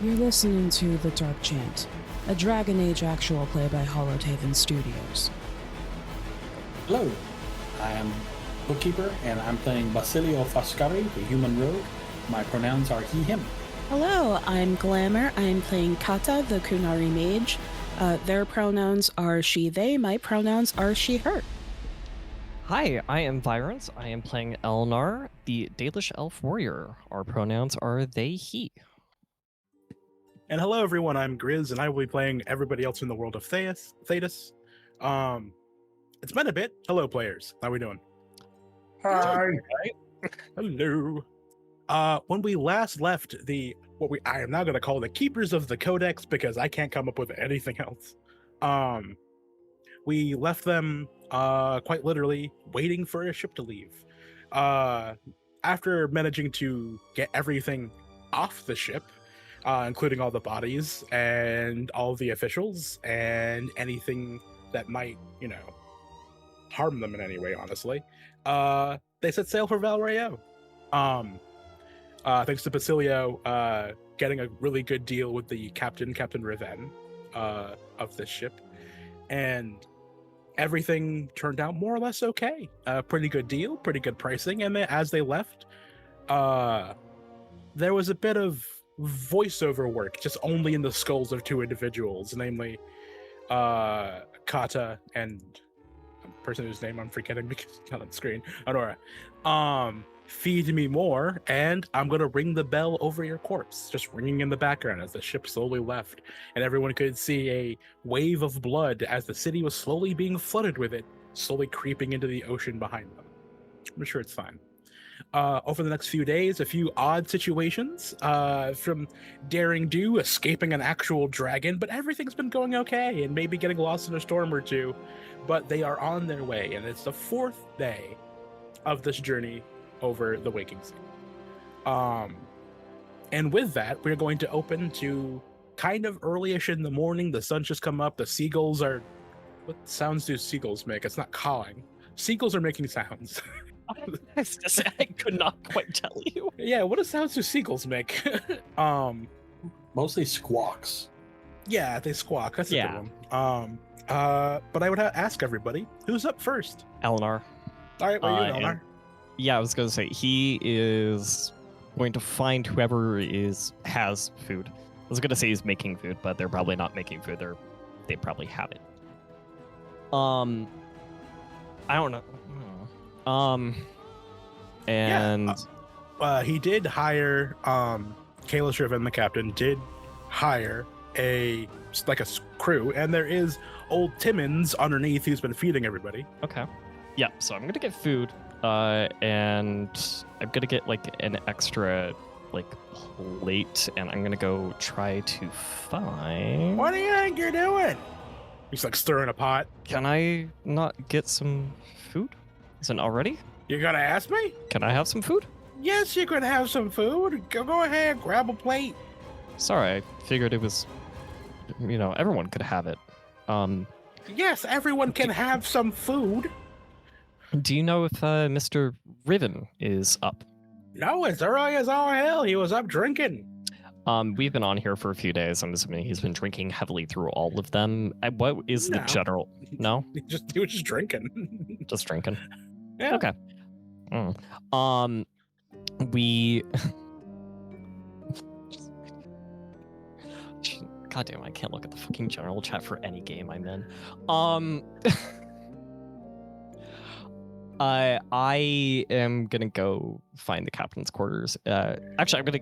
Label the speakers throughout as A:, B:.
A: You're listening to The Dark Chant, a Dragon Age actual play by Holotaven Studios.
B: Hello, I am Bookkeeper, and I'm playing Basilio Foscari, the human rogue. My pronouns are he, him.
A: Hello, I'm Glamour. I'm playing Kata, the Kunari mage. Their pronouns are she, they. My pronouns are she, her.
C: Hi, I am Virens. I am playing Elnar, the Dalish elf warrior. Our pronouns are they, he.
D: And hello, everyone. I'm Grizz, and I will be playing everybody else in the world of Thetis. It's been a bit. Hello, players. How we doing?
B: Hi.
D: Hello. When we last left I am now going to call the Keepers of the Codex because I can't come up with anything else. We left them quite literally waiting for a ship to leave. After managing to get everything off the ship, including all the bodies and all the officials and anything that might, harm them in any way, honestly, they set sail for Valrayo. Thanks to Basilio getting a really good deal with the Captain Riven, of this ship. And everything turned out more or less okay. Pretty good deal, pretty good pricing. And as they left, there was a bit of voiceover work, just only in the skulls of two individuals, namely Kata and a person whose name I'm forgetting because it's not on the screen, Honora. Feed me more, and I'm gonna ring the bell over your corpse, just ringing in the background as the ship slowly left, and everyone could see a wave of blood as the city was slowly being flooded with it, slowly creeping into the ocean behind them. I'm sure it's fine. Over the next few days, a few odd situations, from Daring Do escaping an actual dragon, but everything's been going okay, and maybe getting lost in a storm or two, but they are on their way, and it's the 4th day of this journey over the Waking Sea. And with that, we're going to open to kind of early-ish in the morning. The sun's just come up. The seagulls are... What sounds do seagulls make? It's not cawing. Seagulls are making sounds.
C: I could not quite tell you.
D: Yeah, what sounds do seagulls make?
B: Mostly squawks.
D: Yeah, they squawk. That's a good one. But I would ask everybody, who's up first?
C: Elnar.
D: All right, well, you know, Elnar.
C: Yeah, I was going to say, he is going to find whoever has food. I was going to say he's making food, but they're probably not making food. They probably have it. I don't know.
D: He did hire, Kayla Shriven, the captain, did hire a crew, and there is old Timmons underneath who's been feeding everybody.
C: Okay. Yeah, so I'm going to get food, and I'm going to get, an extra, plate, and I'm going to go try to find...
D: What do you think you're doing? He's, stirring a pot.
C: Can I not get some food? Isn't already?
D: You're gonna ask me?
C: Can I have some food?
D: Yes, you can have some food. Go ahead, grab a plate.
C: Sorry, I figured it was, everyone could have it.
D: Yes, everyone can have some food.
C: Do you know if Mr. Riven is up?
D: No, it's early as all hell. He was up drinking.
C: We've been on here for a few days. I'm assuming he's been drinking heavily through all of them. What is the general? No?
D: He was just drinking.
C: Just drinking?
D: Yeah.
C: Okay. We... God damn, I can't look at the fucking general chat for any game I'm in. I am gonna go find the captain's quarters. Actually,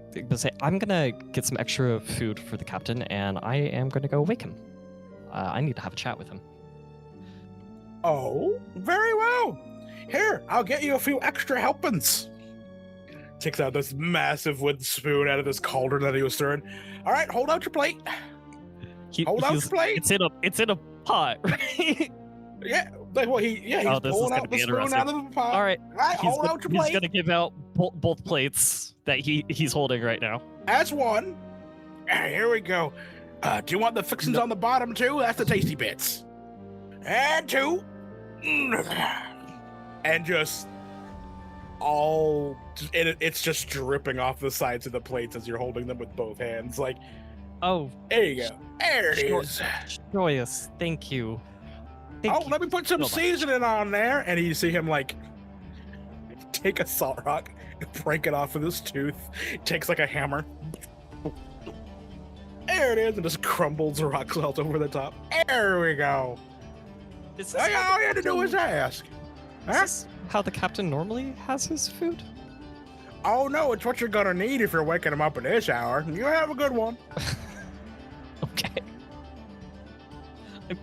C: I'm gonna get some extra food for the captain, and I am gonna go wake him. I need to have a chat with him.
D: Oh, very well. Here, I'll get you a few extra helpings. Takes out this massive wooden spoon out of this cauldron that he was stirring. All right, hold out your plate. Hold out your plate.
C: It's in a pot, right?
D: Yeah, he's pulling out the spoon out of the pot.
C: All right,
D: hold out your plate.
C: He's gonna give out both plates that he's holding right now.
D: That's one. Here we go. Do you want the fixings on the bottom too? That's the tasty bits. And 2. And just all It's just dripping off the sides of the plates as you're holding them with both hands. Like,
C: Oh,
D: there you go. There it
C: Sure.
D: is.
C: joyous. Thank you. Thank
D: Oh,
C: you
D: let me put some
C: so much.
D: seasoning on there. And you see him like take a salt rock and break it off with his tooth. Takes like a hammer. There it is, and just crumbles rock salt over the top. There we go.
C: Is
D: All you had to do was ask. Huh?
C: this how the captain normally has his food?
D: Oh no, it's what you're gonna need if you're waking him up at this hour. You have a good one.
C: Okay. I'm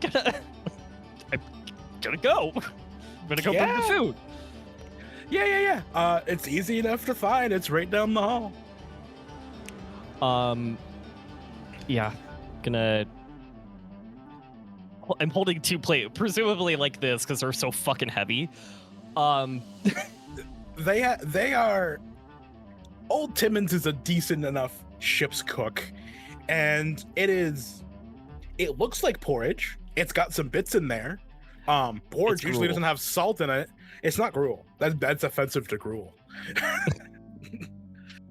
C: gonna go. I'm gonna go bring the
D: Yeah.
C: food.
D: Yeah. It's easy enough to find. It's right down the hall.
C: Yeah. Gonna. I'm holding 2 plates, presumably like this, because they're so fucking heavy.
D: They are. Old Timmons is a decent enough ship's cook, and it looks like porridge. It's got some bits in there. Porridge
C: It's
D: usually
C: gruel.
D: doesn't have salt in it. It's not gruel. That's offensive to gruel.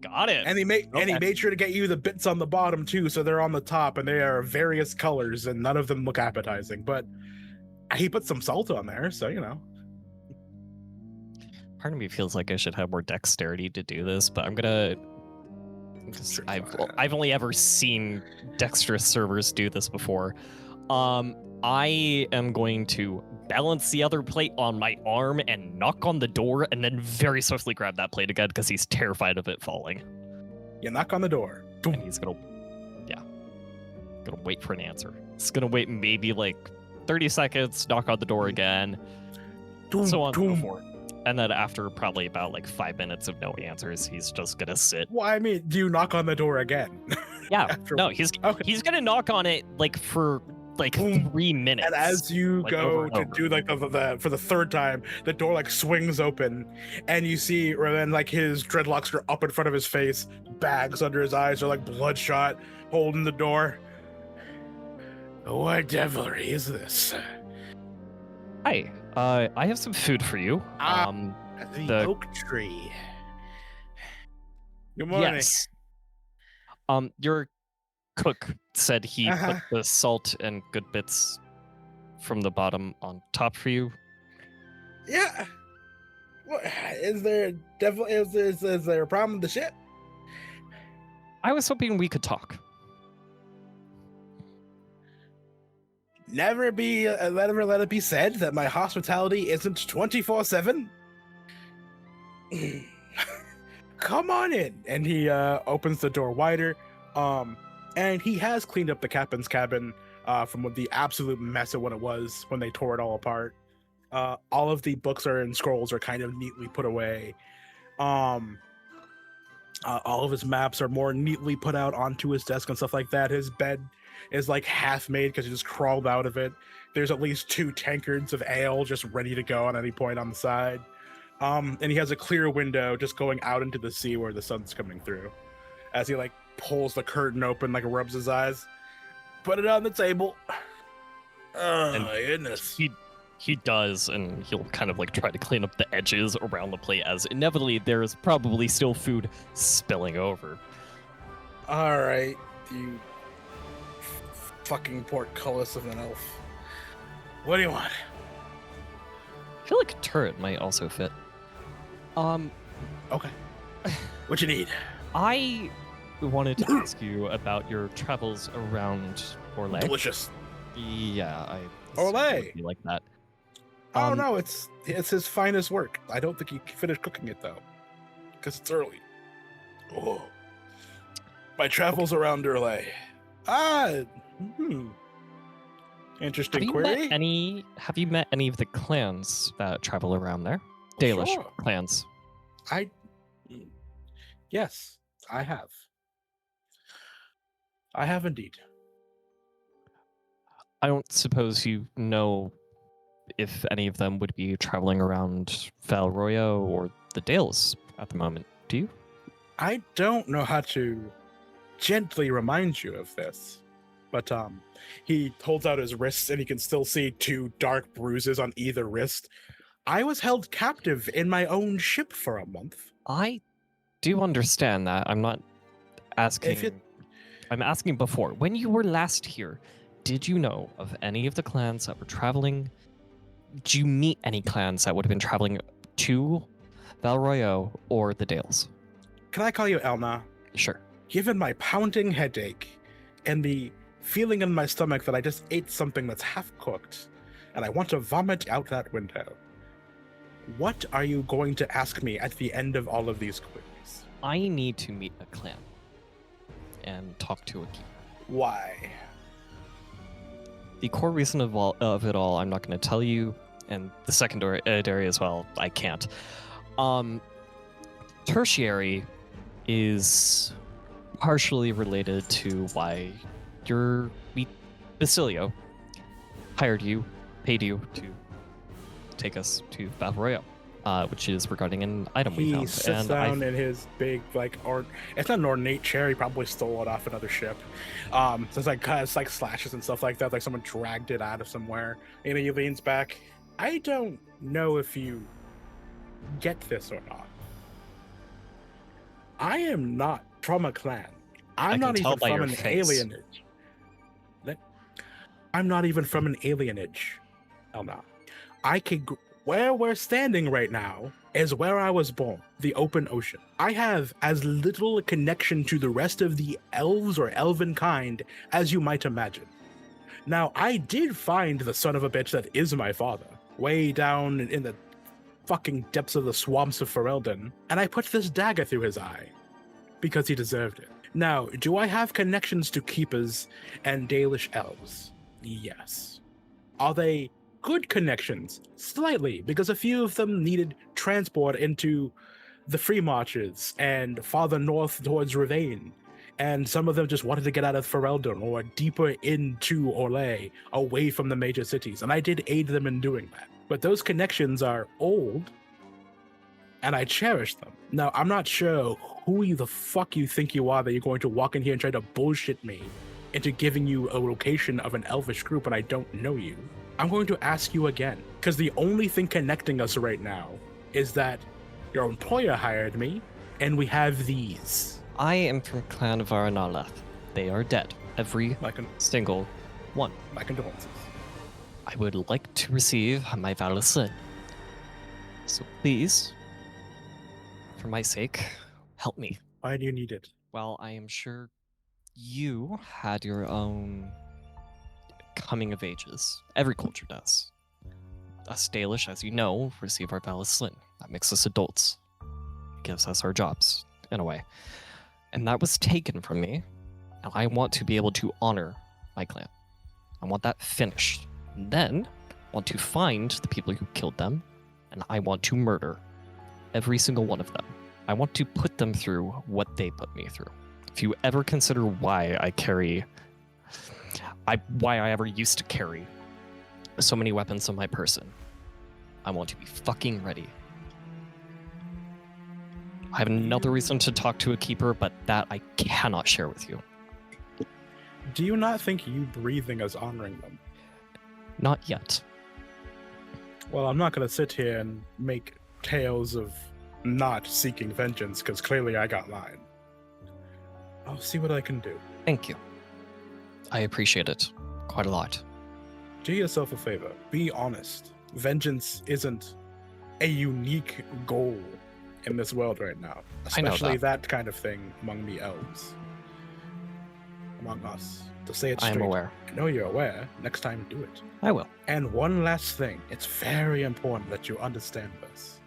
C: Got it.
D: And he
C: Okay.
D: made sure to get you the bits on the bottom too, so they're on the top, and they are various colors, and none of them look appetizing. But he put some salt on there, so you know.
C: Part of me feels like I should have more dexterity to do this, but I'm gonna. Because
D: Sure,
C: I've only ever seen dexterous servers do this before. I am going to balance the other plate on my arm and knock on the door, and then very swiftly grab that plate again because he's terrified of it falling.
D: You knock on the door.
C: And he's gonna wait for an answer. He's gonna wait maybe like 30 seconds, knock on the door again, so on and so forth. And then after probably about like 5 minutes of no answers, he's just gonna sit.
D: Well, I mean, do you knock on the door again?
C: Yeah,
D: After-
C: no, he's gonna knock on it like for like
D: Boom.
C: 3 minutes.
D: And as you
C: Like,
D: go
C: over and
D: to
C: over.
D: do like the for the third time, the door like swings open, and you see, or then like his dreadlocks are up in front of his face, bags under his eyes are like bloodshot, holding the door. What devilry is this?
C: Hi, I have some food for you.
D: Ah. The
C: The-
D: oak tree. Good morning.
C: Yes. Your cook said he
D: Uh-huh.
C: put the salt and good bits from the bottom on top for you.
D: Yeah. What is there? Is there a problem with the ship?
C: I was hoping we could talk.
D: Never let it be said that my hospitality isn't 24/7. Come on in. And he opens the door wider. And he has cleaned up the captain's cabin from the absolute mess of what it was when they tore it all apart. All of the books and scrolls are kind of neatly put away. All of his maps are more neatly put out onto his desk and stuff like that. His bed is like half made because he just crawled out of it. There's at least 2 tankards of ale just ready to go on any point on the side. And he has a clear window just going out into the sea where the sun's coming through. As he like pulls the curtain open, like rubs his eyes. Put it on the table. Oh
C: And
D: my goodness.
C: He does, and he'll kind of like try to clean up the edges around the plate, as inevitably there is probably still food spilling over.
D: All right, you fucking portcullis of an elf. What do you want?
C: I feel like a turret might also fit.
D: Okay. What you need?
C: I wanted to ask you about your travels around Orlais.
D: Delicious.
C: Yeah, I
D: Orlais.
C: you like that.
D: Oh no, it's his finest work. I don't think he finished cooking it though, because it's early. Oh. My travels around Orlais. Interesting query.
C: Have you met any of the clans that travel around there? Dalish
D: Sure.
C: clans.
D: Yes, I have. I have indeed.
C: I don't suppose you know if any of them would be traveling around Valroya or the Dales at the moment. Do you?
D: I don't know how to gently remind you of this, but he holds out his wrists and he can still see 2 dark bruises on either wrist. I was held captive in my own ship for a month.
C: I do understand that. I'm not asking.
D: If it-
C: I'm asking before. When you were last here, did you know of any of the clans that were traveling? Did you meet any clans that would have been traveling to Val Royale or the Dales?
D: Can I call you Elna?
C: Sure.
D: Given my pounding headache and the feeling in my stomach that I just ate something that's half cooked and I want to vomit out that window, what are you going to ask me at the end of all of these queries?
C: I need to meet a clan and talk to a keeper.
D: Why?
C: The core reason of it all, I'm not going to tell you, and the secondary as well, I can't. Tertiary is partially related to why Basilio hired you, paid you to take us to Battle Royale, which is regarding an item we
D: He
C: found.
D: sits down in his big, it's not an ornate chair. He probably stole it off another ship. So it's like slashes and stuff like that. Like someone dragged it out of somewhere. And he leans back. I don't know if you get this or not. I am not from a clan. I'm not even from an alienage. I'm not even from an alienage. Hell no. Where we're standing right now is where I was born, the open ocean. I have as little connection to the rest of the elves or elven kind as you might imagine. Now, I did find the son of a bitch that is my father, way down in the fucking depths of the swamps of Ferelden, and I put this dagger through his eye because he deserved it. Now, do I have connections to keepers and Dalish elves? Yes. Are they good connections? Slightly, because a few of them needed transport into the Free Marches and farther north towards Ravane, and some of them just wanted to get out of Ferelden or deeper into Orlais, away from the major cities, and I did aid them in doing that. But those connections are old, and I cherish them. Now, I'm not sure who the fuck you think you are that you're going to walk in here and try to bullshit me into giving you a location of an elvish group and I don't know you. I'm going to ask you again, because the only thing connecting us right now is that your employer hired me, and we have these.
C: I am from Clan Varanaleth. They are dead. Every single one.
D: My condolences.
C: I would like to receive my Valislin. So please, for my sake, help me.
D: Why do you need it?
C: Well, I am sure you had your own coming of ages. Every culture does. Us Dalish, as you know, receive our Valislin. That makes us adults. It gives us our jobs, in a way. And that was taken from me, and I want to be able to honor my clan. I want that finished. And then, I want to find the people who killed them, and I want to murder every single one of them. I want to put them through what they put me through. If you ever consider why I ever used to carry so many weapons on my person, I want to be fucking ready. I have another reason to talk to a keeper, but that I cannot share with you.
D: Do you not think you breathing is honoring them?
C: Not yet.
D: Well, I'm not going to sit here and make tales of not seeking vengeance, because clearly I got mine. I'll see what I can do.
C: Thank you. I appreciate it quite a lot.
D: Do yourself a favor. Be honest. Vengeance isn't a unique goal in this world right now. Especially that kind of thing among the elves. Among us. To say it straight.
C: I am aware.
D: I know you're aware. Next time, do it.
C: I will.
D: And one last thing. It's very important that you understand this.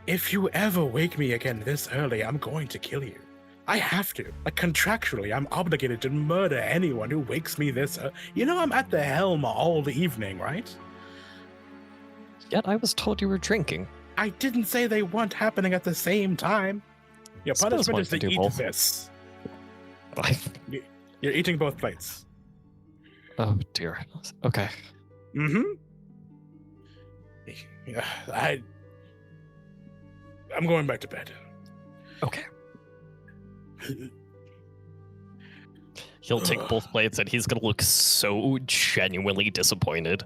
D: If you ever wake me again this early, I'm going to kill you. I have to. Like, contractually, I'm obligated to murder anyone who wakes me this early. You know I'm at the helm all the evening, right?
C: Yet I was told you were drinking.
D: I didn't say they weren't happening at the same time. Your punishment is to eat
C: both.
D: this. You're eating both plates.
C: Oh, dear. Okay.
D: Mm-hmm. Yeah, I'm going back to bed.
C: Okay. He'll take both plates and he's gonna look so genuinely disappointed.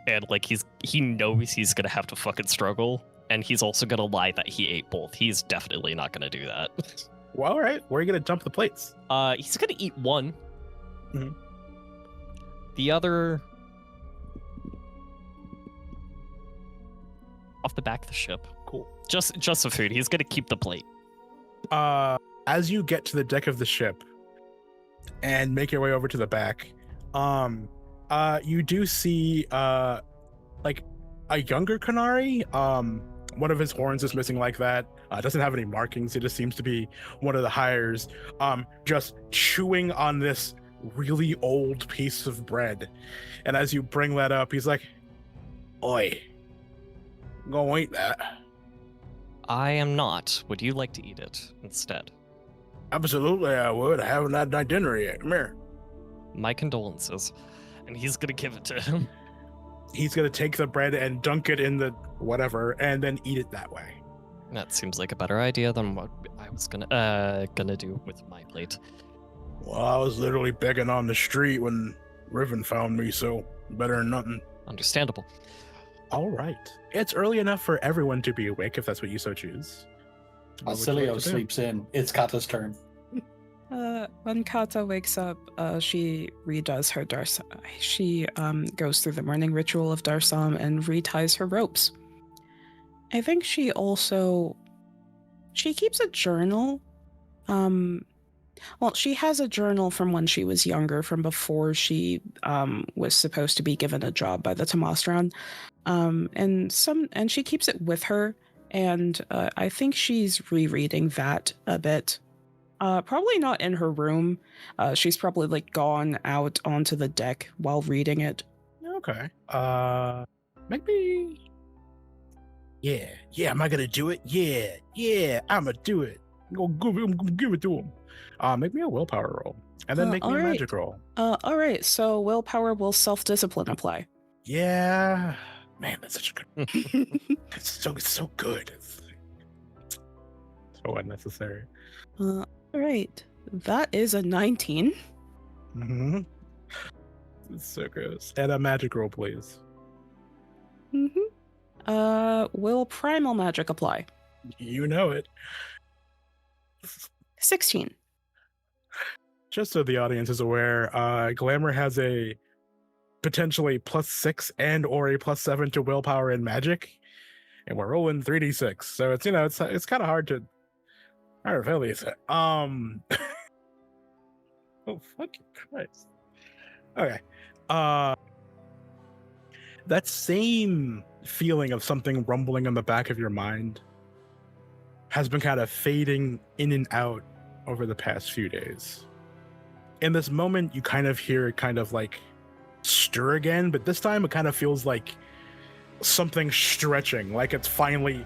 C: And like he knows he's gonna have to fucking struggle, And he's also gonna lie that he ate both. He's definitely not gonna do that.
D: Well, all right. Where are you gonna dump the plates?
C: He's gonna eat one.
D: Mhm.
C: The other off the back of the ship.
D: Cool.
C: Just the food. He's gonna keep the plate.
D: As you get to the deck of the ship and make your way over to the back, you do see like a younger Canary. One of his horns is missing like that. Doesn't have any markings. It just seems to be one of the hires. Just chewing on this really old piece of bread. And as you bring that up, he's like, "Oi, go eat that."
C: I am not. Would you like to eat it instead?
D: Absolutely, I would. I haven't had my dinner yet. Come here.
C: My condolences. And he's gonna give it to him.
D: He's gonna take the bread and dunk it in the whatever, and then eat it that way.
C: That seems like a better idea than what I was gonna do with my plate.
D: Well, I was literally begging on the street when Riven found me, so better than nothing.
C: Understandable.
D: All right. It's early enough for everyone to be awake, if that's what you so choose. What would you
B: Basilio
D: like to do?
B: sleeps in. It's Kata's turn.
A: When Kata wakes up, she redoes her darsam. She goes through the morning ritual of darsam and reties her ropes. I think she keeps a journal. Well, she has a journal from when she was younger, from before she was supposed to be given a job by the Tamastron. And she keeps it with her, and I think she's rereading that a bit. Probably not in her room. She's probably like gone out onto the deck while reading it.
D: Okay. Maybe. Yeah. Am I gonna do it? Yeah. I'ma do it. I'm gonna give it to him. Make me a willpower roll, and then make me a
A: alright.
D: magic roll.
A: All right, so willpower will self-discipline apply.
D: Yeah. Man, that's such a good. It's so good. It's so unnecessary.
A: All right, that is a 19.
D: Mm-hmm. It's so gross. And a magic roll, please.
A: Will primal magic apply?
D: You know it.
A: 16.
D: Just so the audience is aware, Glamour has a potentially +6 and or a +7 to willpower and magic, and we're rolling 3d6. So it's it's kind of hard to fail these. Oh fucking Christ. Okay. That same feeling of something rumbling in the back of your mind has been kind of fading in and out over the past few days. In this moment, you kind of hear it kind of like stir again, but this time it kind of feels like something stretching, like it's finally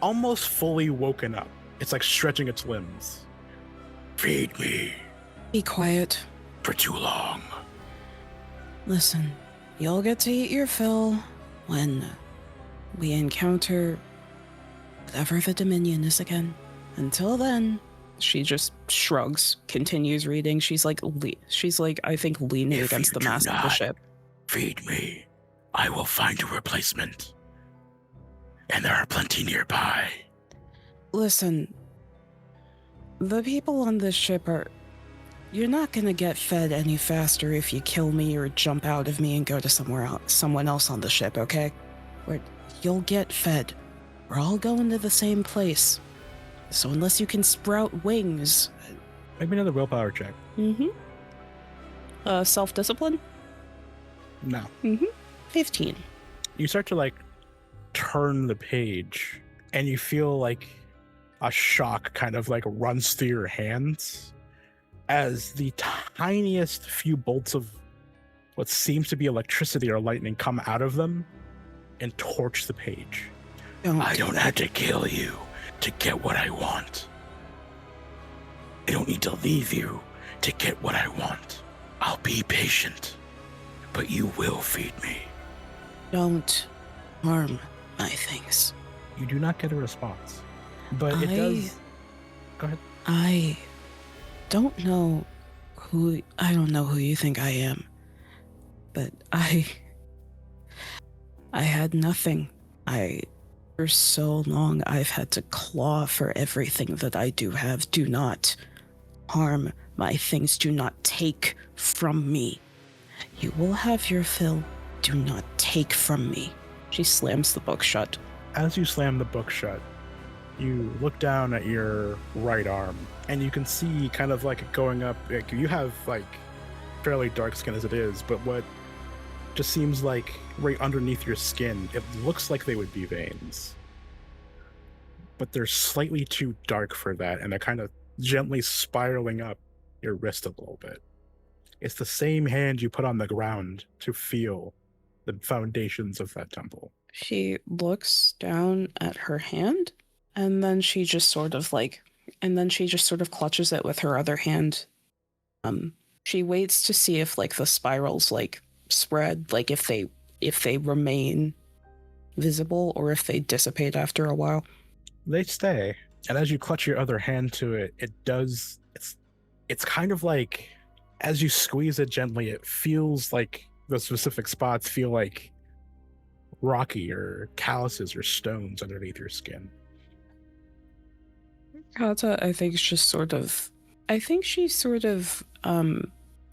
D: almost fully woken up. It's like stretching its limbs. Feed me
A: Be quiet.
D: for too long.
A: Listen, you'll get to eat your fill when we encounter whatever the Dominion is again. Until then, she just shrugs, continues reading. She's like, I think leaning
D: If
A: against
D: you
A: the
D: do
A: mast of the
D: not
A: ship.
D: Feed me. I will find a replacement. And there are plenty nearby.
A: Listen, the people on this ship are... You're not gonna get fed any faster if you kill me or jump out of me and go to someone else on the ship, okay? You'll get fed. We're all going to the same place. So unless you can sprout wings...
D: Make me another willpower check.
A: Self-discipline?
D: No.
A: 15.
D: You start to like turn the page and you feel like a shock kind of like runs through your hands as the tiniest few bolts of what seems to be electricity or lightning come out of them and torch the page. I don't have to kill you to get what I want. I don't need to leave you to get what I want. I'll be patient, but you will feed me.
A: Don't harm my things.
D: You do not get a response, but it does. Go ahead.
A: I don't know who you think I am, but I had nothing. I For so long, I've had to claw for everything that I do have. Do not harm my things. Do not take from me. You will have your fill. Do not take from me. She slams the book shut.
D: As you slam the book shut, you look down at your right arm, and you can see kind of like going up. Like, you have like fairly dark skin as it is, but what just seems like right underneath your skin, it looks like they would be veins. But they're slightly too dark for that, and they're kind of gently spiraling up your wrist a little bit. It's the same hand you put on the ground to feel the foundations of that temple.
A: She looks down at her hand, and then she just sort of clutches it with her other hand. She waits to see if like the spirals like spread, like if they remain visible or if they dissipate after a while.
D: They stay, and as you clutch your other hand to it, it's kind of like, as you squeeze it gently, it feels like the specific spots feel like rocky or calluses or stones underneath your skin.
A: Kata, I think,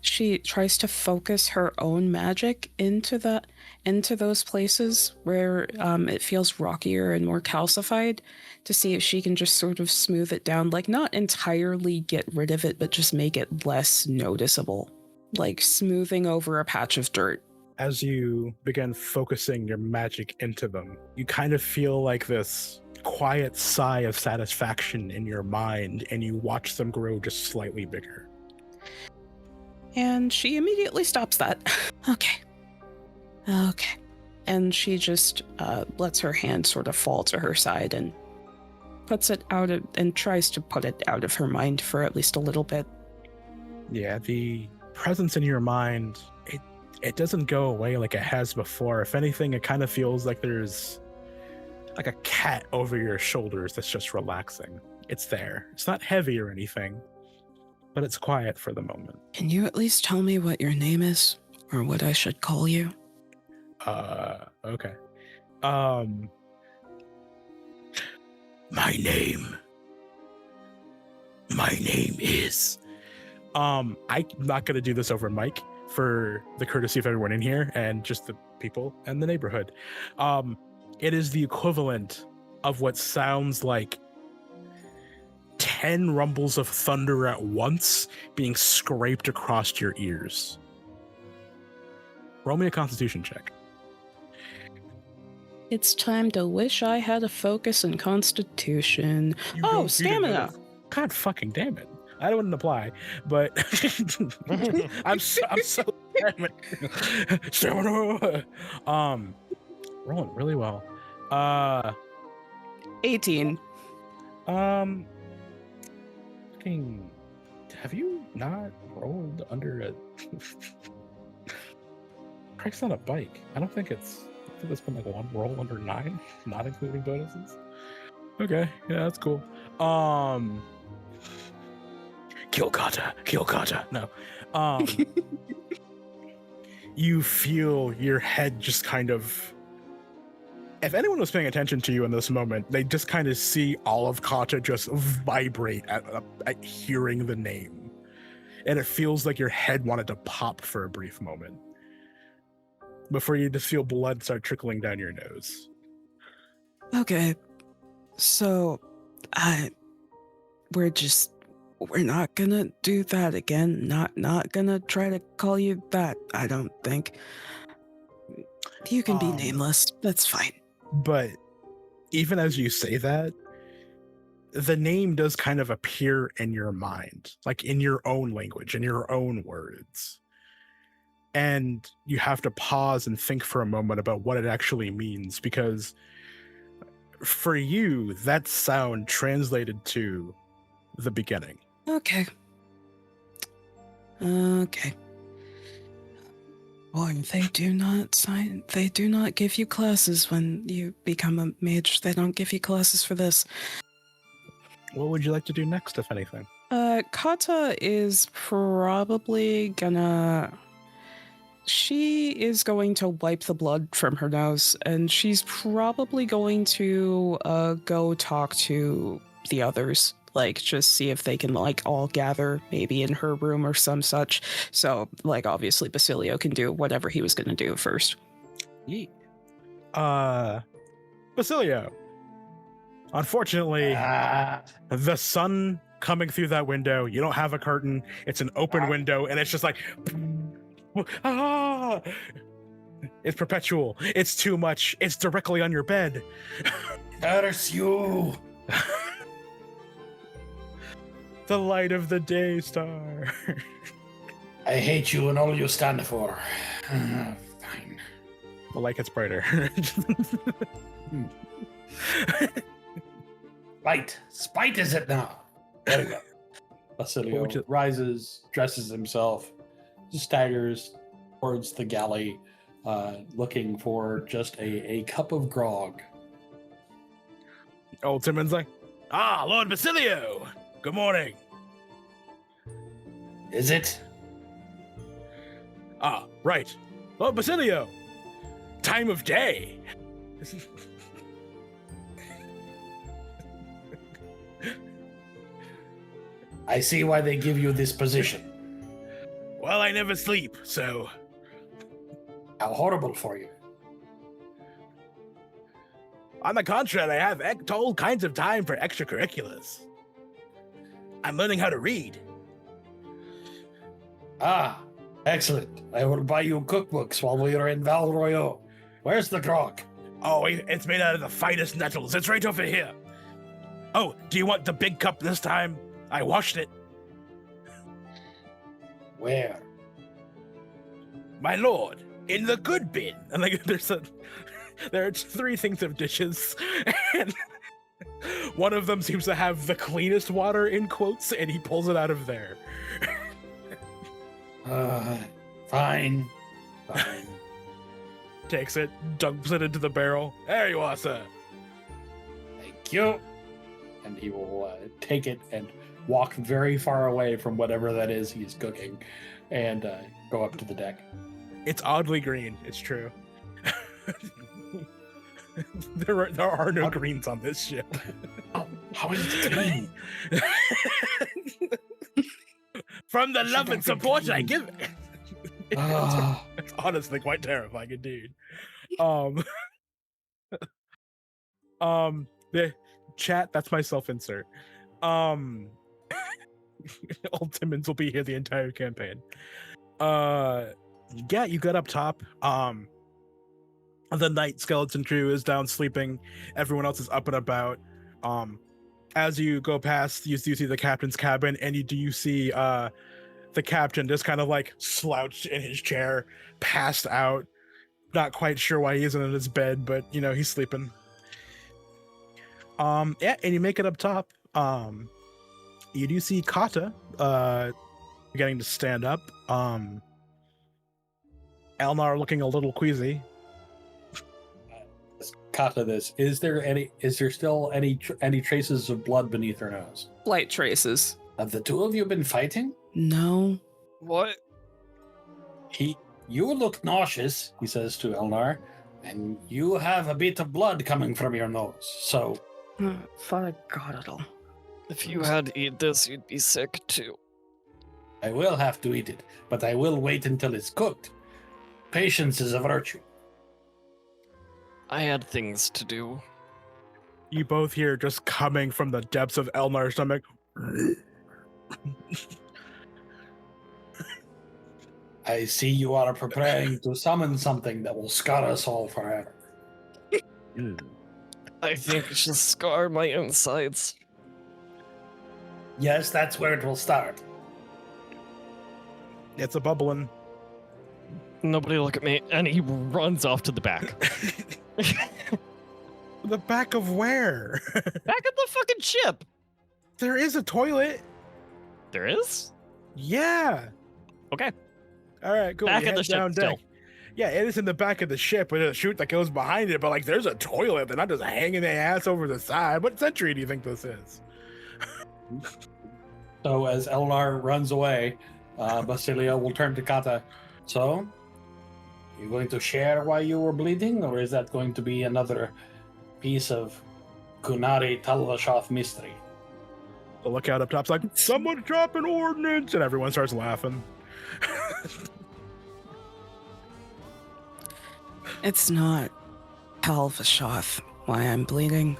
A: she tries to focus her own magic into those places where it feels rockier and more calcified, to see if she can just sort of smooth it down, like not entirely get rid of it, but just make it less noticeable, like smoothing over a patch of dirt.
D: As you begin focusing your magic into them, you kind of feel like this quiet sigh of satisfaction in your mind, and you watch them grow just slightly bigger.
A: And she immediately stops that. Okay. And she just lets her hand sort of fall to her side and tries to put it out of her mind for at least a little bit.
D: Yeah, the presence in your mind, it doesn't go away like it has before. If anything, it kind of feels like there's like a cat over your shoulders that's just relaxing. It's there. It's not heavy or anything, but it's quiet for the moment.
A: Can you at least tell me what your name is, or what I should call you?
D: Okay. My name is... I'm not gonna do this over mic for the courtesy of everyone in here and just the people and the neighborhood. It is the equivalent of what sounds like 10 rumbles of thunder at once being scraped across your ears. Roll me a constitution check.
A: It's time to wish I had a focus in Constitution.
D: You
A: Stamina!
D: didn't- God fucking damn it. I wouldn't apply, but I'm so damn it. Stamina! Rolling really well.
A: 18.
D: Fucking, have you not rolled under a Craig's on a bike? I think it's been like one roll under 9, not including bonuses. Okay, yeah, that's cool. Kill Kata. No. You feel your head just kind of... If anyone was paying attention to you in this moment, they just kind of see all of Kata just vibrate at hearing the name. And it feels like your head wanted to pop for a brief moment, before you just feel blood start trickling down your nose.
A: Okay. So, we're not gonna do that again. Not gonna try to call you that, I don't think. You can be nameless. That's fine.
D: But even as you say that, the name does kind of appear in your mind, like in your own language, in your own words. And you have to pause and think for a moment about what it actually means, because for you, that sound translated to the beginning.
A: Okay. Boy, they do not give you classes when you become a mage. They don't give you classes for this.
D: What would you like to do next, if anything?
A: Kata is probably gonna... she is going to wipe the blood from her nose, and she's probably going to go talk to the others. Like, just see if they can, like, all gather maybe in her room or some such. So, like, obviously Basilio can do whatever he was going to do first.
D: Yeet. Basilio. Unfortunately, the sun coming through that window, you don't have a curtain. It's an open window, and it's just like, ah! It's perpetual. It's too much. It's directly on your bed.
B: Curse you!
D: The light of the day star.
B: I hate you and all you stand for. Fine.
D: The light gets brighter.
B: Spite is it now? There we go. Basilio rises, dresses himself, staggers towards the galley, looking for just a cup of grog.
D: Old Timon's like, Lord Basilio, good morning.
B: Is it?
D: Right. Lord Basilio, time of day.
B: I see why they give you this position.
D: Well, I never sleep, so...
B: How horrible for you.
D: On the contrary, I have all kinds of time for extracurriculars. I'm learning how to read.
B: Excellent. I will buy you cookbooks while we are in Val Royaux. Where's the grog?
D: Oh, it's made out of the finest nettles. It's right over here. Oh, do you want the big cup this time? I washed it.
B: Where?
D: My lord, in the good bin. And like, there are 3 things of dishes, and one of them seems to have the cleanest water in quotes, and he pulls it out of there.
B: Fine.
D: Takes it, dumps it into the barrel. There you are, sir.
B: Thank you. And he will take it and walk very far away from whatever that is he's cooking and go up to the deck.
D: It's oddly green. It's true. There are no greens on this ship.
B: How is it green?
D: From the love and support I give it. It's honestly quite terrifying indeed. The chat, that's my self-insert. Old Timmons will be here the entire campaign. Yeah, you got up top. The night skeleton crew is down sleeping. Everyone else is up and about. As you go past, you see the captain's cabin, and you see the captain just kind of like slouched in his chair, passed out. Not quite sure why he isn't in his bed, but you know, he's sleeping. Yeah, and you make it up top. You do see Kata beginning to stand up. Elnar looking a little queasy.
B: Kata, is there still any traces of blood beneath her nose?
A: Light traces.
B: Have the 2 of you been fighting?
A: No.
C: What?
B: You look nauseous, he says to Elnar, and you have a bit of blood coming from your nose, so...
A: Father God, it all.
C: If you had to eat this, you'd be sick too.
B: I will have to eat it, but I will wait until it's cooked. Patience is a virtue.
C: I had things to do.
D: You both hear just coming from the depths of Elnar's stomach.
B: I see you are preparing to summon something that will scar us all forever.
C: I think it should scar my insides.
B: Yes, that's where it will start.
D: It's a bubbling.
C: Nobody look at me. And he runs off to the back.
D: The back of where?
C: Back of the fucking ship.
D: There is a toilet.
C: There is?
D: Yeah.
C: Okay.
D: All right, cool.
C: Back
D: You
C: of the
D: head
C: ship
D: down
C: still.
D: deck. Yeah, it is in the back of the ship with a chute that goes behind it, but like there's a toilet. They're not just hanging their ass over the side. What century do you think this is?
B: So as Elnar runs away, Basilio will turn to Kata. So, Are you going to share why you were bleeding, or is that going to be another piece of Kunari Talvashoth mystery?
D: The lookout up top's like, someone drop an ordnance, and everyone starts laughing.
A: It's not Talvashoth why I'm bleeding.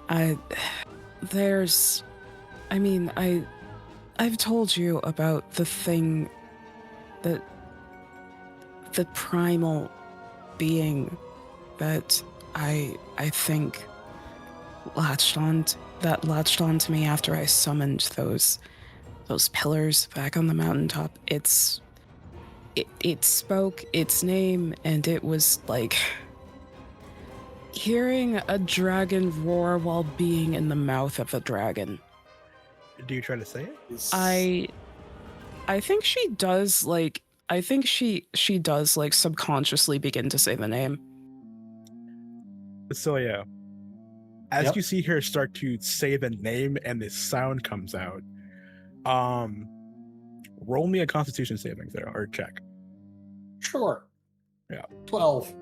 A: I've told you about the thing that the primal being that I think latched on to me after I summoned those pillars back on the mountaintop. It spoke its name, and it was like hearing a dragon roar while being in the mouth of a dragon.
D: Do you try to say it?
A: I think she does, like, she does, like, subconsciously begin to say the name.
D: Basilio, as you see her start to say the name and this sound comes out, roll me a Constitution saving throw or check.
B: Sure.
D: Yeah.
B: 12.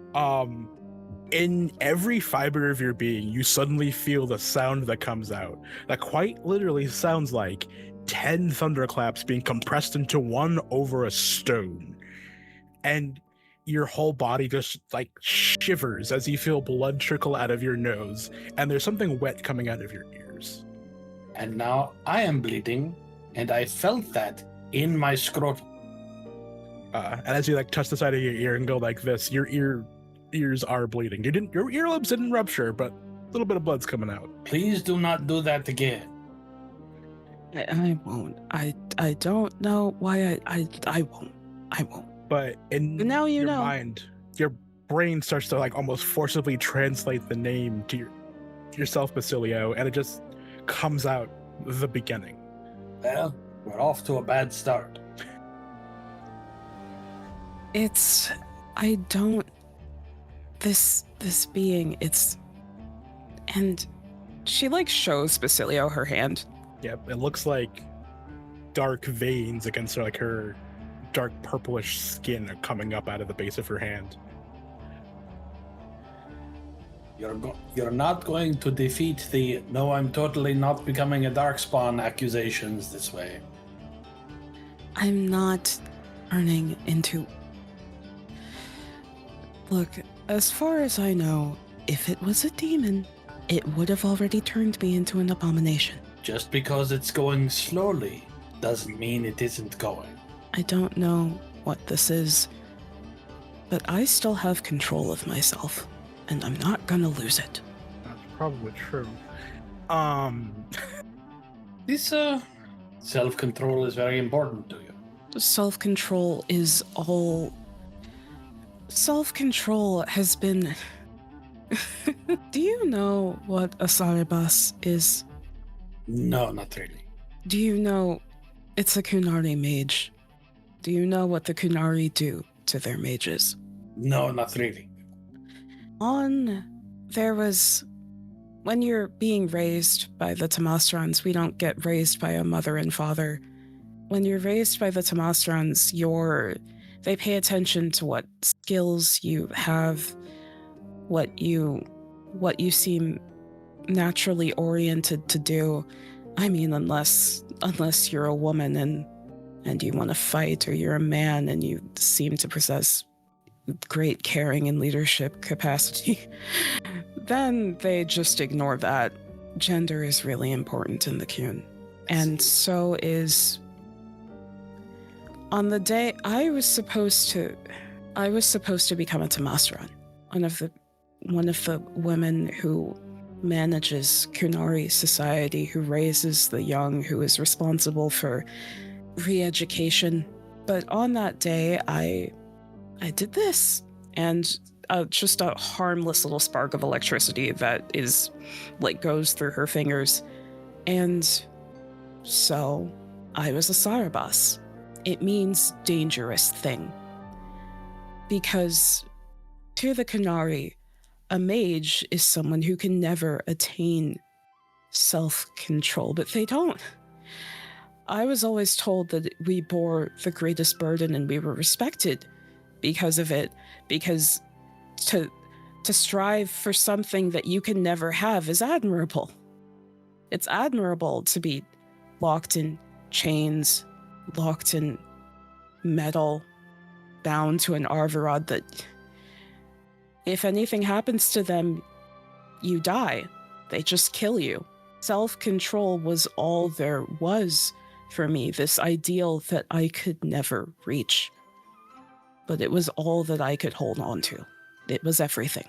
D: In every fiber of your being, you suddenly feel the sound that comes out that quite literally sounds like 10 thunderclaps being compressed into one over a stone. And your whole body just like shivers as you feel blood trickle out of your nose, and there's something wet coming out of your ears.
B: And now I am bleeding, and I felt that in my scrotum.
D: And as you like touch the side of your ear and go like this, your ears are bleeding. Your earlobes didn't rupture, but a little bit of blood's coming out.
B: Please do not do that again.
A: I won't. I don't know why I won't. I won't.
D: But in
A: now you
D: your
A: know.
D: mind, your brain starts to like almost forcibly translate the name to yourself, Basilio, and it just comes out the beginning.
B: Well, we're off to a bad start.
A: This being, and she like shows Basilio her hand.
D: Yep, it looks like dark veins against like her dark purplish skin are coming up out of the base of her hand.
B: You're not going to defeat the "no, I'm totally not becoming a darkspawn" accusations this way.
A: I'm not turning into... Look, as far as I know, if it was a demon, it would have already turned me into an abomination.
B: Just because it's going slowly doesn't mean it isn't going.
A: I don't know what this is, but I still have control of myself, and I'm not gonna lose it.
D: That's probably true.
B: This self-control is very important to you.
A: Self-control is all... Self-control has been... Do you know what a Saribas is?
B: No, not really.
A: Do you know it's a Kunari mage? Do you know what the Kunari do to their mages?
B: No, not really.
A: When you're being raised by the Tamastrans, we don't get raised by a mother and father. When you're raised by the Tamastrans, they pay attention to what skills you have, what you seem naturally oriented to do. I mean, unless you're a woman and you want to fight, or you're a man and you seem to possess great caring and leadership capacity, then they just ignore that. Gender is really important in the Kun. And so is... On the day I was supposed to become a Tamastran, one of the women who manages Kunari society, who raises the young, who is responsible for re-education. But on that day, I did this, and just a harmless little spark of electricity that is like goes through her fingers, and so I was a Sarabas. It means dangerous thing, because to the Kunari, a mage is someone who can never attain self-control, but they don't. I was always told that we bore the greatest burden and we were respected because of it, because to strive for something that you can never have is admirable. It's admirable to be locked in chains, locked in metal, bound to an Arvarod that if anything happens to them, you die. They just kill you. Self-control was all there was for me, this ideal that I could never reach. But it was all that I could hold on to. It was everything.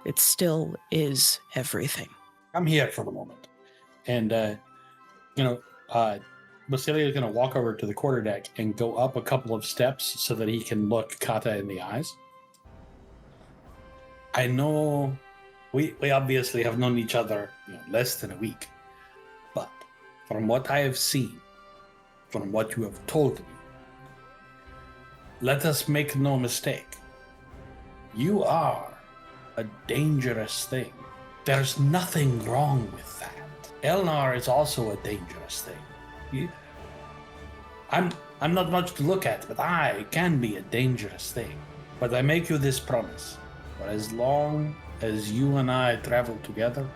A: It still is everything.
B: I'm here for the moment. And, Basilia is going to walk over to the quarterdeck and go up a couple of steps so that he can look Kata in the eyes. I know we obviously have known each other less than a week, but from what I have seen, from what you have told me, let us make no mistake. You are a dangerous thing. There's nothing wrong with that. Elnar is also a dangerous thing. I'm not much to look at, but I can be a dangerous thing. But I make you this promise. For as long as you and I travel together,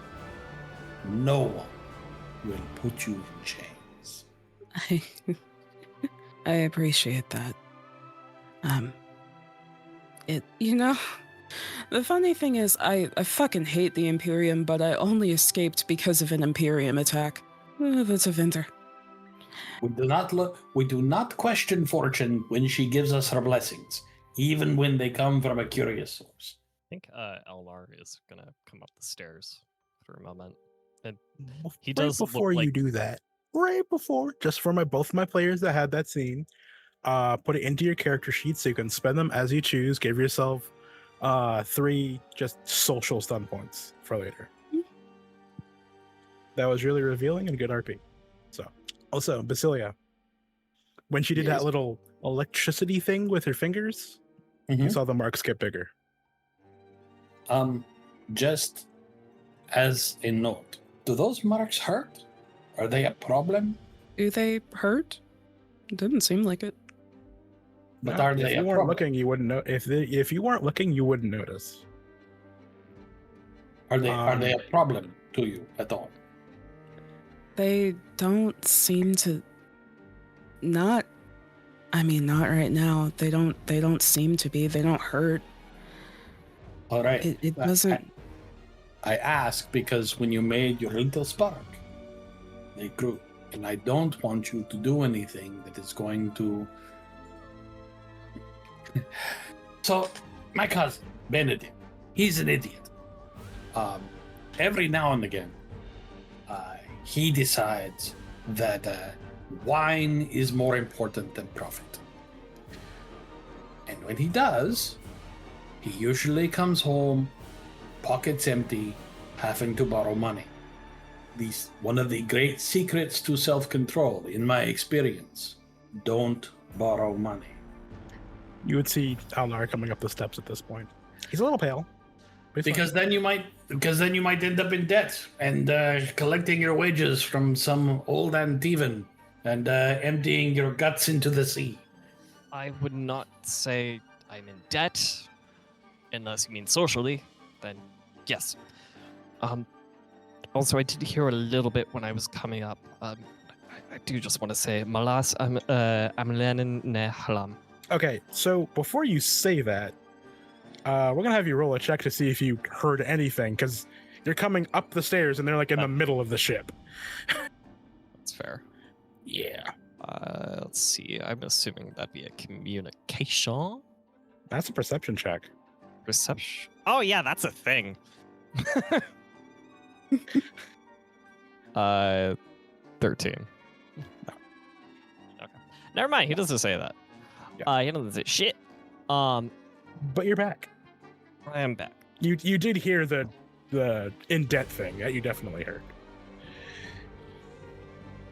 B: no one will put you in chains.
A: I appreciate that. The funny thing is, I fucking hate the Imperium, but I only escaped because of an Imperium attack. That's a Vinter.
B: We do not question fortune when she gives us her blessings, even when they come from a curious source.
C: I think Elnar is gonna come up the stairs for a moment. And he
D: right
C: does
D: before
C: look
D: you
C: like...
D: do that. Right before, just for both my players that had that scene, put it into your character sheet so you can spend them as you choose. Give yourself 3 just social stun points for later. That was really revealing and good RP. So, also Basilia, when she did that little electricity thing with her fingers, you saw the marks get bigger.
B: Just as a note, do those marks hurt? Are they a problem?
A: Do they hurt? It didn't seem like it.
B: But
D: No,
B: are they
D: if you
B: a
D: weren't
B: problem?
D: looking, you wouldn't know. If you weren't looking, you wouldn't notice.
B: Are they a problem to you at all?
A: They don't seem to. Not right now. They don't seem to be. They don't hurt.
B: All right.
A: It doesn't.
B: I ask because when you made your little spark, they grew. And I don't want you to do anything that is going to... So, my cousin, Benedict, he's an idiot. Every now and again, he decides that wine is more important than profit. And when he does, he usually comes home, pockets empty, having to borrow money. One of the great secrets to self-control, in my experience, don't borrow money.
D: You would see Elnar coming up the steps at this point. He's a little pale.
B: Because then you might end up in debt and collecting your wages from some old Antivan and emptying your guts into the sea.
C: I would not say I'm in debt, unless you mean socially. Then yes. Also, I did hear a little bit when I was coming up. I do just want to say, Malas Amlenin ne halam.
D: Okay, so before you say that, we're gonna have you roll a check to see if you heard anything, because you're coming up the stairs and they're like in the middle of the ship.
C: That's fair.
D: Yeah.
C: Let's see. I'm assuming that'd be a communication.
D: That's a perception check.
C: Reception. Oh yeah, that's a thing. 13. No. Okay. Never mind. He doesn't say that.
D: Yeah.
C: He doesn't say shit.
D: But you're back.
C: I am back.
D: You did hear the in debt thing. That you definitely heard.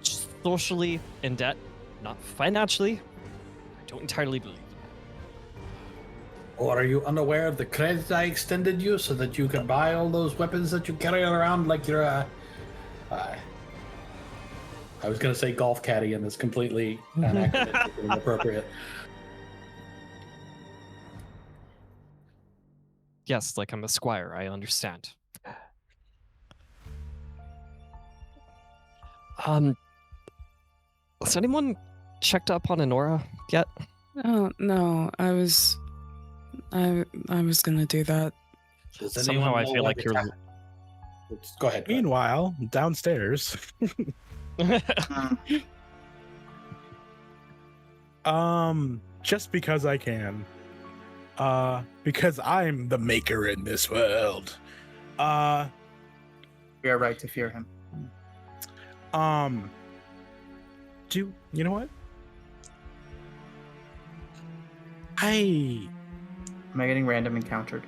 C: Just socially in debt, not financially. I don't entirely believe it.
B: Or are you unaware of the credit I extended you so that you can buy all those weapons that you carry around like you're a... I was going to say golf caddy, and that's completely anachronistic and inappropriate.
C: Yes, like I'm a squire, I understand. Has anyone checked up on Honora yet?
A: Oh no, I was gonna do that.
B: Does
C: Somehow
B: anyone
C: I
B: know
C: feel
B: where
C: like
B: the
C: you're...
B: Oops, go ahead.
D: Meanwhile, downstairs, just because I can, because I'm the maker in this world.
E: We are right to fear him.
D: You know what? I
E: Am I getting random encountered?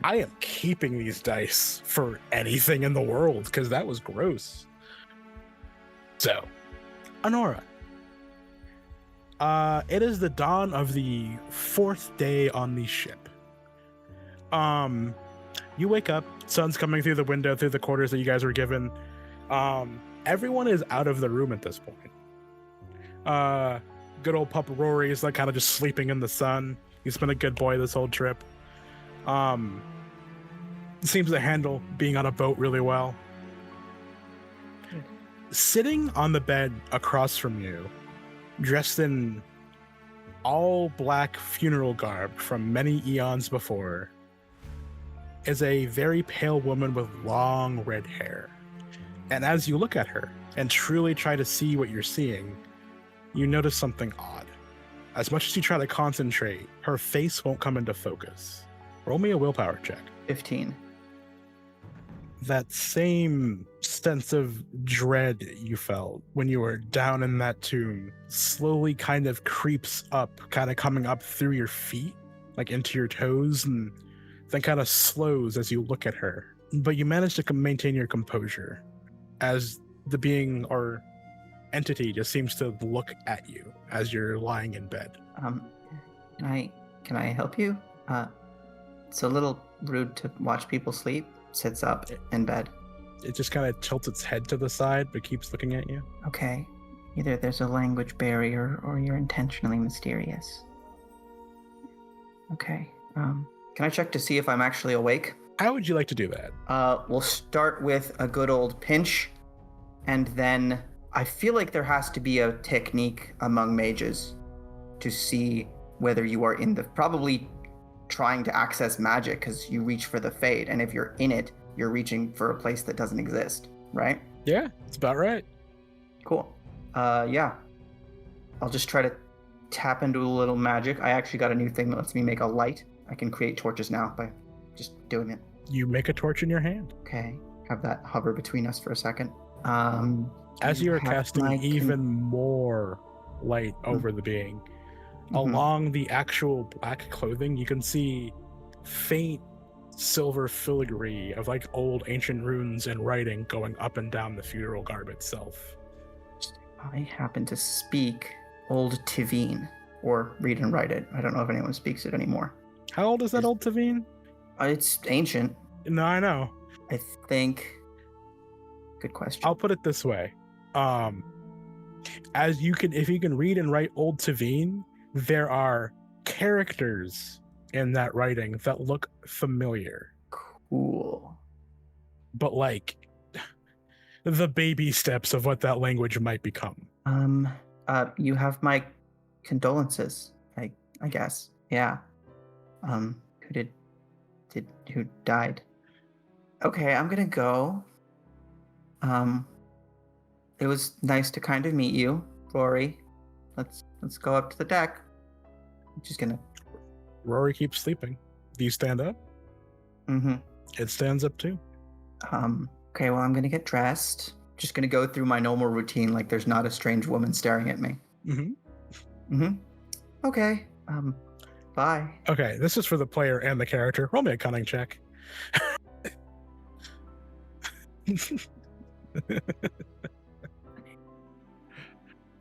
D: am keeping these dice for anything in the world because that was gross. So, Honora, it is the dawn of the 4th day on the ship. You wake up, sun's coming through the window, through the quarters that you guys were given. Everyone is out of the room at this point. Good old pup Rory is like kind of just sleeping in the sun. He's been a good boy this whole trip. Seems to handle being on a boat really well. Sitting on the bed across from you, dressed in all black funeral garb from many eons before, is a very pale woman with long red hair. And as you look at her and truly try to see what you're seeing, you notice something odd. As much as you try to concentrate, her face won't come into focus. Roll me a willpower check.
E: 15.
D: That same sense of dread you felt when you were down in that tomb slowly kind of creeps up, kind of coming up through your feet, like into your toes, and then kind of slows as you look at her. But you manage to maintain your composure as the being or entity just seems to look at you as you're lying in bed.
E: Can I help you? It's a little rude to watch people sleep. Sits up in bed.
D: It just kind of tilts its head to the side, but keeps looking at you.
E: Okay. Either there's a language barrier or you're intentionally mysterious. Okay. Can I check to see if I'm actually awake?
D: How would you like to do that?
E: We'll start with a good old pinch, and then I feel like there has to be a technique among mages to see whether you are in the... Probably trying to access magic because you reach for the fade, and if you're in it, you're reaching for a place that doesn't exist, right?
D: Yeah, it's about right.
E: Cool. Yeah. I'll just try to tap into a little magic. I actually got a new thing that lets me make a light. I can create torches now by just doing it.
D: You make a torch in your hand.
E: Okay. Have that hover between us for a second.
D: As you are casting even more light over the being, along the actual black clothing, you can see faint silver filigree of like old ancient runes and writing going up and down the funeral garb itself.
E: I happen to speak Old Tivine, or read and write it. I don't know if anyone speaks it anymore.
D: How old is that Old Tivine?
E: It's ancient.
D: No, I know.
E: I think... Good question.
D: I'll put it this way. As you can, if you can read and write Old Tivine, there are characters in that writing that look familiar.
E: Cool.
D: But like the baby steps of what that language might become.
E: You have my condolences, I guess. Yeah. Who died? Okay, I'm gonna go. It was nice to kind of meet you, Rory. Let's go up to the deck. I'm just gonna...
D: Rory keeps sleeping. Do you stand up?
E: Mm-hmm.
D: It stands up too.
E: Okay, well, I'm gonna get dressed. Just gonna go through my normal routine like there's not a strange woman staring at me. Okay. Bye.
D: Okay, this is for the player and the character. Roll me a cunning check.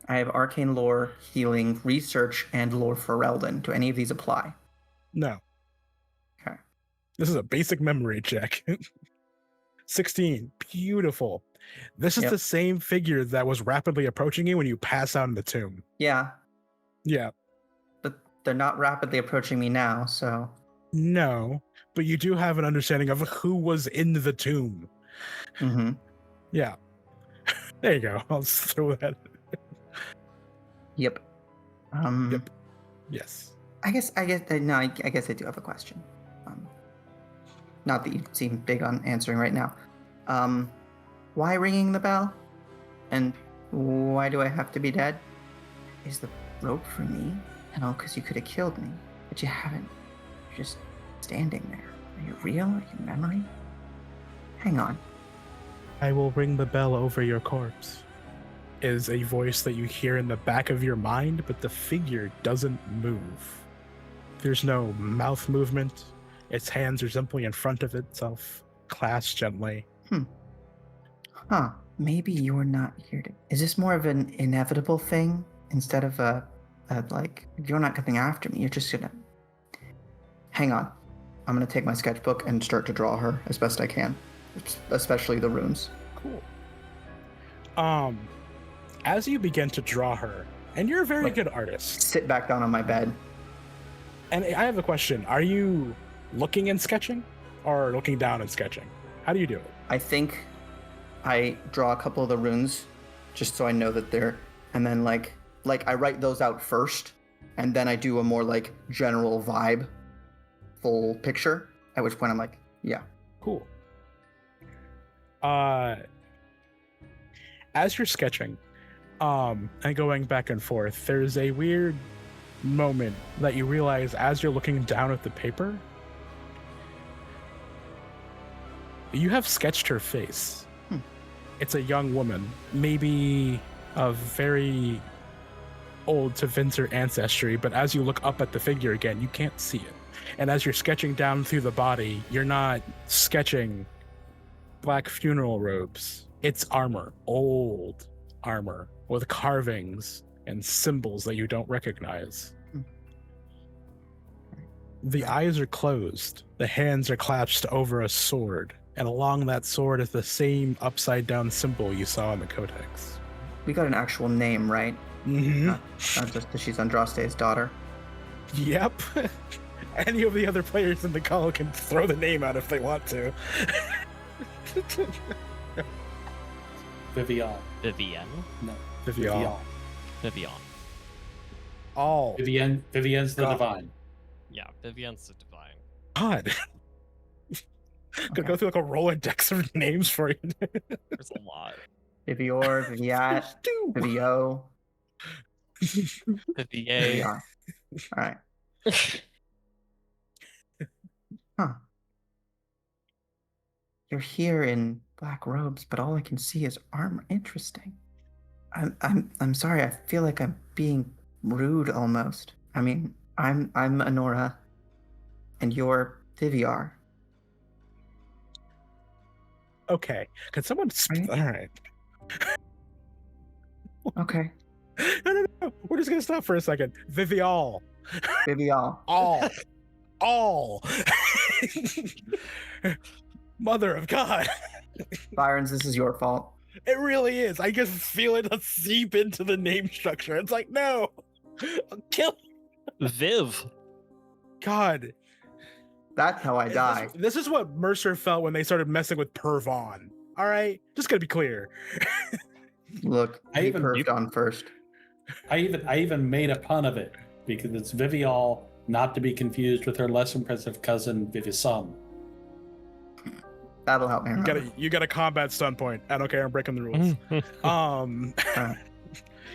E: I have arcane lore, healing, research, and lore for Eldon. Do any of these apply?
D: No.
E: Okay.
D: This is a basic memory check. 16. Beautiful. This is the same figure that was rapidly approaching you when you pass out in the tomb.
E: Yeah.
D: Yeah.
E: But they're not rapidly approaching me now, so...
D: No, but you do have an understanding of who was in the tomb.
E: Mm-hmm.
D: Yeah. There you go. I'll just throw that.
E: Yep.
D: Yep. Yes.
E: I guess I do have a question. Not that you seem big on answering right now. Why ringing the bell? And why do I have to be dead? Is the rope for me? No, because you could have killed me, but you haven't. You're just standing there. Are you real? Are you memory? Hang on.
D: I will ring the bell over your corpse. Is a voice that you hear in the back of your mind, but the figure doesn't move. There's no mouth movement. Its hands are simply in front of itself, clasped gently.
E: Huh. Maybe you're not here to... Is this more of an inevitable thing instead of a like, you're not coming after me, you're just gonna... Hang on. I'm gonna take my sketchbook and start to draw her as best I can, especially the runes.
D: Cool. As you begin to draw her, and you're a very good artist.
E: Sit back down on my bed.
D: And I have a question. Are you looking and sketching or looking down and sketching? How do you do it?
E: I think I draw a couple of the runes just so I know that they're, and then like I write those out first, and then I do a more like general vibe, full picture, at which point I'm like, yeah.
D: Cool. As you're sketching, and going back and forth, there's a weird moment that you realize as you're looking down at the paper, you have sketched her face. It's a young woman, maybe of very old to Vincer ancestry, but as you look up at the figure again, you can't see it. And as you're sketching down through the body, you're not sketching black funeral robes. It's armor, old armor, with carvings and symbols that you don't recognize. The eyes are closed. The hands are clasped over a sword. And along that sword is the same upside down symbol you saw in the codex.
E: We got an actual name, right?
D: Mm-hmm.
E: Not just that she's Andraste's daughter.
D: Yep. Any of the other players in the call can throw the name out if they want to.
B: Vivian.
C: Vivian.
B: No.
D: Vivian.
C: Vivian.
D: All.
B: Vivian's the
D: God.
B: divine.
C: Yeah, Vivian's the divine.
D: God. Gonna go through like a Rolodex of names for you.
C: There's a lot.
E: Vivior, Viviat, Vivio.
C: Vivier.
E: All right. Huh. You're here in black robes, but all I can see is armor. Interesting. I'm sorry. I feel like I'm being rude almost. I mean, I'm Honora, and you're Viviar.
D: Okay. Can someone
E: Right.
D: all right.
E: Okay.
D: No. We're just gonna stop for a second. Vivial.
E: Vivial.
D: All. Mother of God.
E: Byrons, this is your fault.
D: It really is. I just feel it seep into the name structure. It's like, no. I'll kill
C: Viv.
D: God.
E: That's how I die.
D: This is what Mercer felt when they started messing with Pervon. All right? Just gotta be clear.
E: Look,
B: I
E: he
B: even-
E: curved on first.
B: I even made a pun of it because it's Vivial, not to be confused with her less impressive cousin Vivisum.
E: That'll help me remember.
D: You got a combat stun point. I don't care. I'm breaking the rules.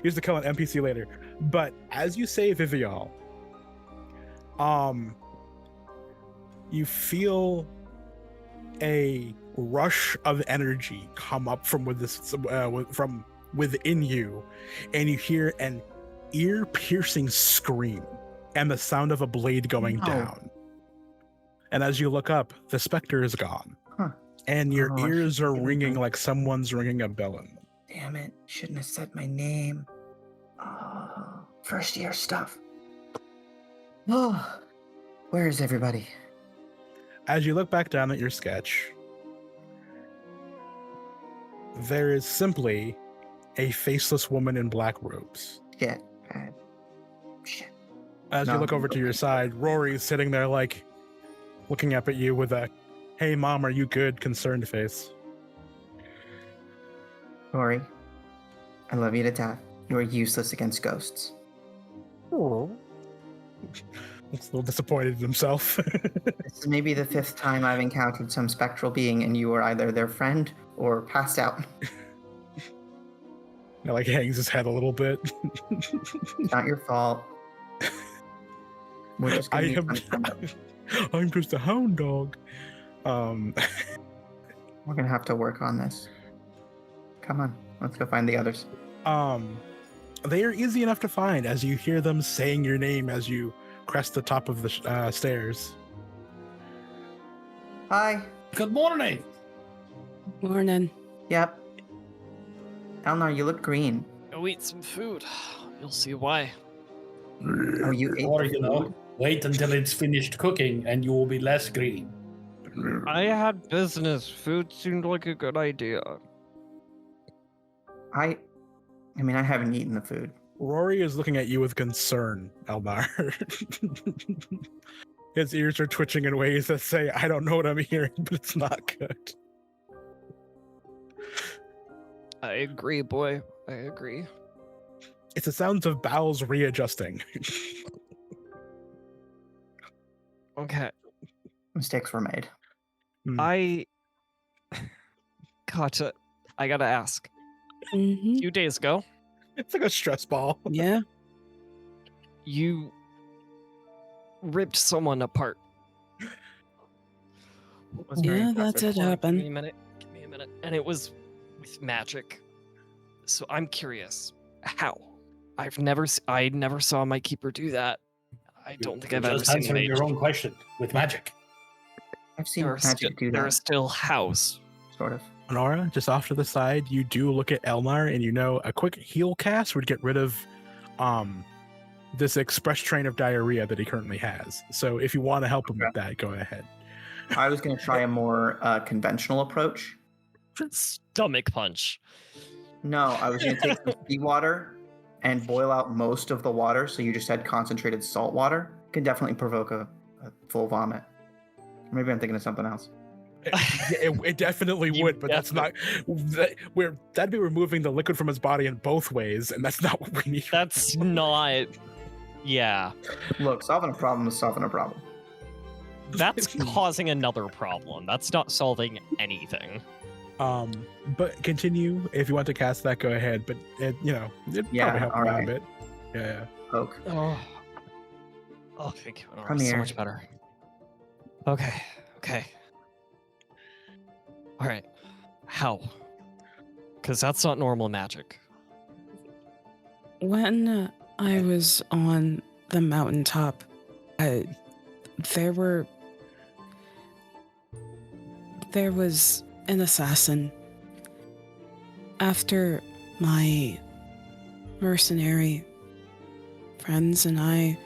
D: Use to kill an NPC later. But as you say Vivial, you feel a rush of energy come up from from within you, and you hear an ear-piercing scream and the sound of a blade going down. And as you look up, the specter is gone.
E: Huh.
D: And your
E: Oh,
D: ears are
E: shit.
D: ringing like someone's ringing a bell in them.
E: Damn it. Shouldn't have said my name. Oh, first year stuff. Oh, where is everybody?
D: As you look back down at your sketch, there is simply a faceless woman in black robes.
E: Shit. Bad. Shit.
D: As you
E: No.
D: look over to your side, Rory's sitting there like, looking up at you with a, "Hey, mom, are you good?" concerned face.
E: Rory, I love you to death. You are useless against ghosts.
D: Looks a little disappointed in himself.
E: This is maybe the 5th time I've encountered some spectral being and you were either their friend or passed out.
D: Like hangs his head a little bit.
E: It's not your fault. We're just gonna need some time.
D: I'm just a hound dog.
E: We're gonna have to work on this. Come on, let's go find the others.
D: They are easy enough to find as you hear them saying your name as you crest the top of the stairs.
E: Hi.
B: Good morning.
A: Morning.
E: Yep. Elnar, you look green.
C: Go eat some food. You'll see why.
E: Oh, you ate
B: Or,
E: the food?
B: wait until it's finished cooking and you will be less green.
C: I had business. Food seemed like a good idea.
E: I mean, I haven't eaten the food.
D: Rory is looking at you with concern, Elnar. His ears are twitching in ways that say, I don't know what I'm hearing, but it's not good.
C: I agree, boy. I agree.
D: It's the sounds of bowels readjusting.
C: Okay.
E: Mistakes were made.
C: I gotta ask. A few days ago,
D: It's like a stress ball.
A: Yeah.
C: you ripped someone apart.
D: Was very
A: Yeah, that
D: impressive.
A: did happen.
C: Give me a minute. Give me a minute. And it was with magic. So I'm curious. How? I never saw my keeper do that. I don't think I've ever
B: Just
C: seen
B: answering
C: mage.
B: your own question with magic.
E: I've seen
C: There are,
E: magic do
C: there are
E: that,
C: still hows.
E: sort of.
D: Honora, just off to the side, you do look at Elnar, and you know a quick heal cast would get rid of this express train of diarrhea that he currently has. So if you want to help him with that, go ahead.
E: I was going to try a more conventional approach.
C: Stomach punch.
E: No, I was going to take some seawater and boil out most of the water, so you just had concentrated salt water. Can definitely provoke a full vomit. Maybe I'm thinking of something else.
D: It definitely
C: You
D: would, but that's not. That'd be removing the liquid from his body in both ways, and that's not what we need.
C: That's not. Yeah.
E: Look, solving a problem is solving a problem.
C: That's causing another problem. That's not solving anything.
D: But continue if you want to cast that. Go ahead, but it'd
E: Yeah,
D: probably help
E: all
D: him out
E: right.
D: a bit. Yeah.
E: Poke.
C: Oh, thank you.
E: Come
C: So
E: here.
C: much better. Okay. All right. How? Because that's not normal magic.
A: When I was on the mountaintop, there was an assassin. After my mercenary friends and I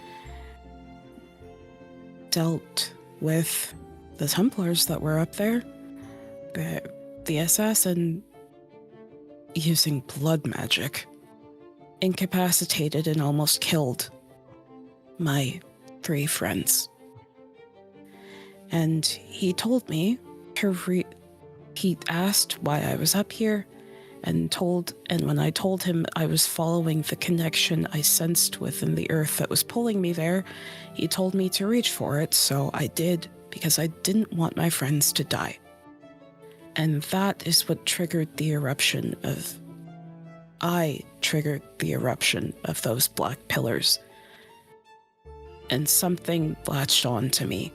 A: dealt with the Templars that were up there, the assassin, using blood magic, incapacitated and almost killed my 3 friends. And he told me he asked why I was up here, and when I told him I was following the connection I sensed within the earth that was pulling me there, he told me to reach for it, so I did, because I didn't want my friends to die. And that is what triggered the eruption of... I triggered the eruption of those black pillars. And something latched on to me.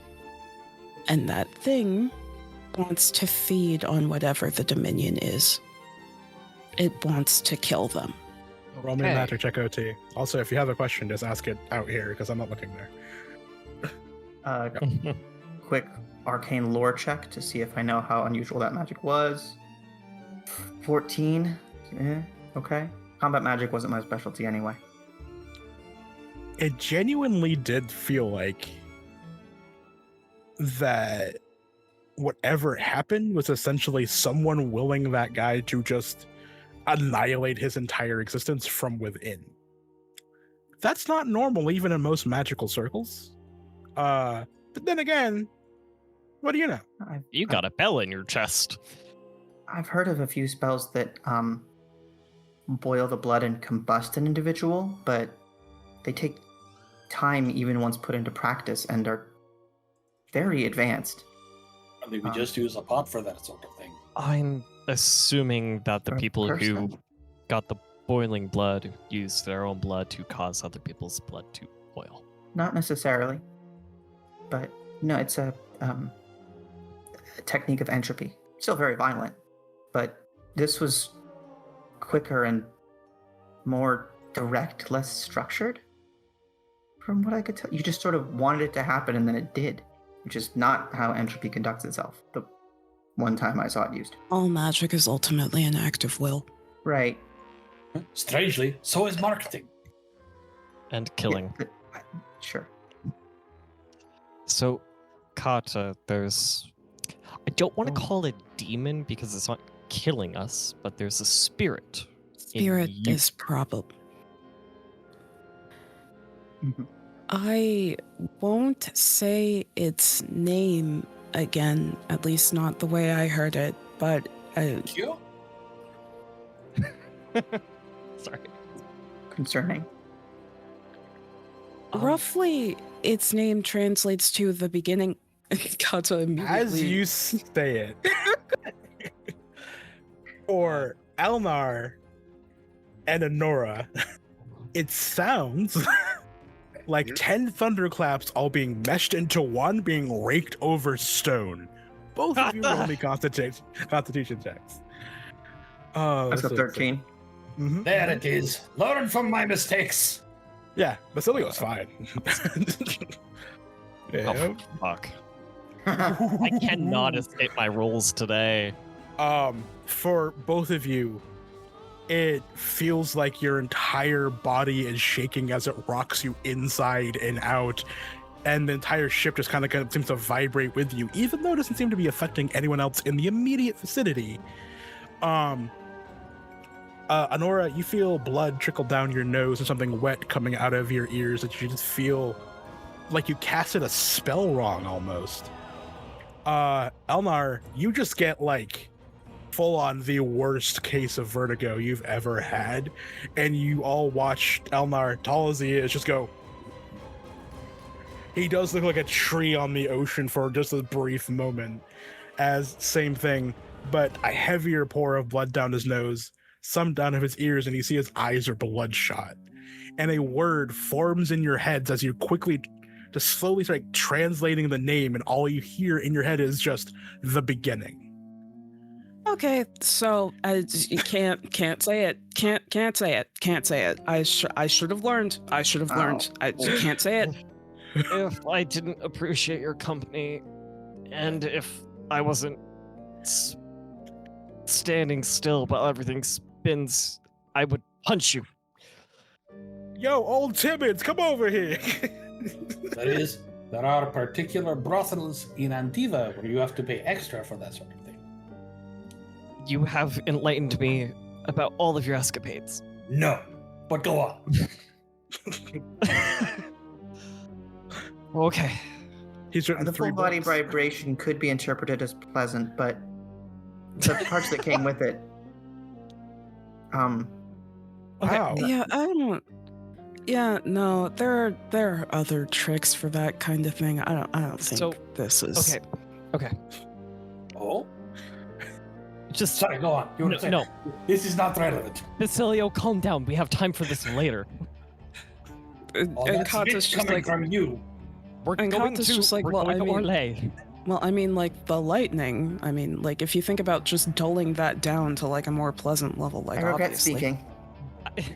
A: And that thing wants to feed on whatever the Dominion is. It wants to kill them.
D: Roll me a
C: Okay.
D: magic check OT. Also, if you have a question, just ask it out here because I'm not looking there.
E: Quick arcane lore check to see if I know how unusual that magic was. 14. Okay. Combat magic wasn't my specialty anyway.
D: It genuinely did feel like that whatever happened was essentially someone willing that guy to just annihilate his entire existence from within. That's not normal even in most magical circles. But then again, What do you know?
C: You got a bell in your chest.
E: I've heard of a few spells that boil the blood and combust an individual, but they take time even once put into practice and are very advanced.
B: I think we just use a pot for that sort of thing.
C: I'm assuming that the
E: For a
C: people who
E: person.
C: got the boiling blood used their own blood to cause other people's blood to boil.
E: Not necessarily, but no, it's a technique of entropy. Still very violent, but this was quicker and more direct, less structured. From what I could tell, you just sort of wanted it to happen and then it did, which is not how entropy conducts itself. The one time I saw it used.
A: All magic is ultimately an act of will.
E: Right.
B: Strangely, so is marketing.
C: And killing.
E: Yeah, sure.
C: So, Kata, there's... I don't want to call it demon because it's not killing us, but there's a spirit. in
A: Spirit
C: you.
A: is probable.
E: Mhm.
A: I won't say its name again, at least not the way I heard it, but
B: Q?
C: Sorry.
E: Concerning.
A: roughly its name translates to the beginning. Kata immediately.
D: As you say it, for Elnar and Honora, it sounds like 10 thunderclaps all being meshed into one, being raked over stone. Both of you roll me constitution checks. Oh,
E: That's a 13.
D: Mm-hmm.
B: There it is. Learn from my mistakes.
D: Yeah, Basilio's fine. Yeah.
C: Oh, fuck. I cannot escape my rolls today.
D: For both of you, it feels like your entire body is shaking as it rocks you inside and out, and the entire ship just kind of seems to vibrate with you, even though it doesn't seem to be affecting anyone else in the immediate vicinity. Honora, you feel blood trickle down your nose and something wet coming out of your ears that you just feel like you casted a spell wrong almost. Elnar, you just get like full on the worst case of vertigo you've ever had, and you all watch Elnar, tall as he is, just go. He does look like a tree on the ocean for just a brief moment, as same thing, but a heavier pour of blood down his nose, some down of his ears, and you see his eyes are bloodshot. And a word forms in your heads as you quickly just slowly start translating the name, and all you hear in your head is just the beginning.
A: Okay, so you can't say it. Can't say it. I should have learned. I can't say it.
C: If I didn't appreciate your company, and if I wasn't standing still while everything spins, I would punch you.
D: Yo, old Timmons, come over here.
B: There are particular brothels in Antiva where you have to pay extra for that sort of thing.
C: You have enlightened me about all of your escapades.
B: No, but go on.
C: Okay.
D: He's written
E: The
D: 3
E: full body
D: books.
E: vibration could be interpreted as pleasant, but the parts that came with it.
D: Wow.
A: Yeah, I don't. Yeah, no, there are other tricks for that kind of thing. I don't think
C: So,
A: this is.
C: Okay.
B: Oh?
C: Just
B: Sorry, go on. You were saying-
C: no.
B: This is not relevant.
C: Basilio, calm down. We have time for this later.
B: Oh,
A: And
B: that's
A: Kata's
B: bitch
A: just
B: coming
A: like,
B: from you.
C: We're
A: And
C: going
A: Kata's
C: to,
A: just like,
C: we're
A: well,
C: going
A: I
C: to
A: mean-
C: Orlais.
A: well, I mean, like the lightning. I mean, like if you think about just dulling that down to like a more pleasant level, like
E: I regret
A: obviously.
E: speaking.
C: Okay.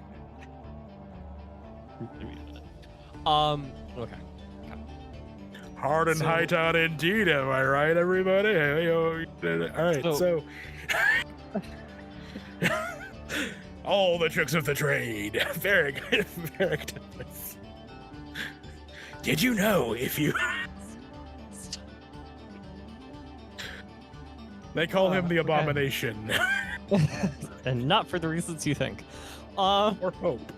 D: Hard and
C: So-
D: high town indeed, am I right, everybody? All right, so all the tricks of the trade. Very good. Very good. Did you know if you... They call him the
C: okay.
D: Abomination.
C: And not for the reasons you think.
D: Or hope.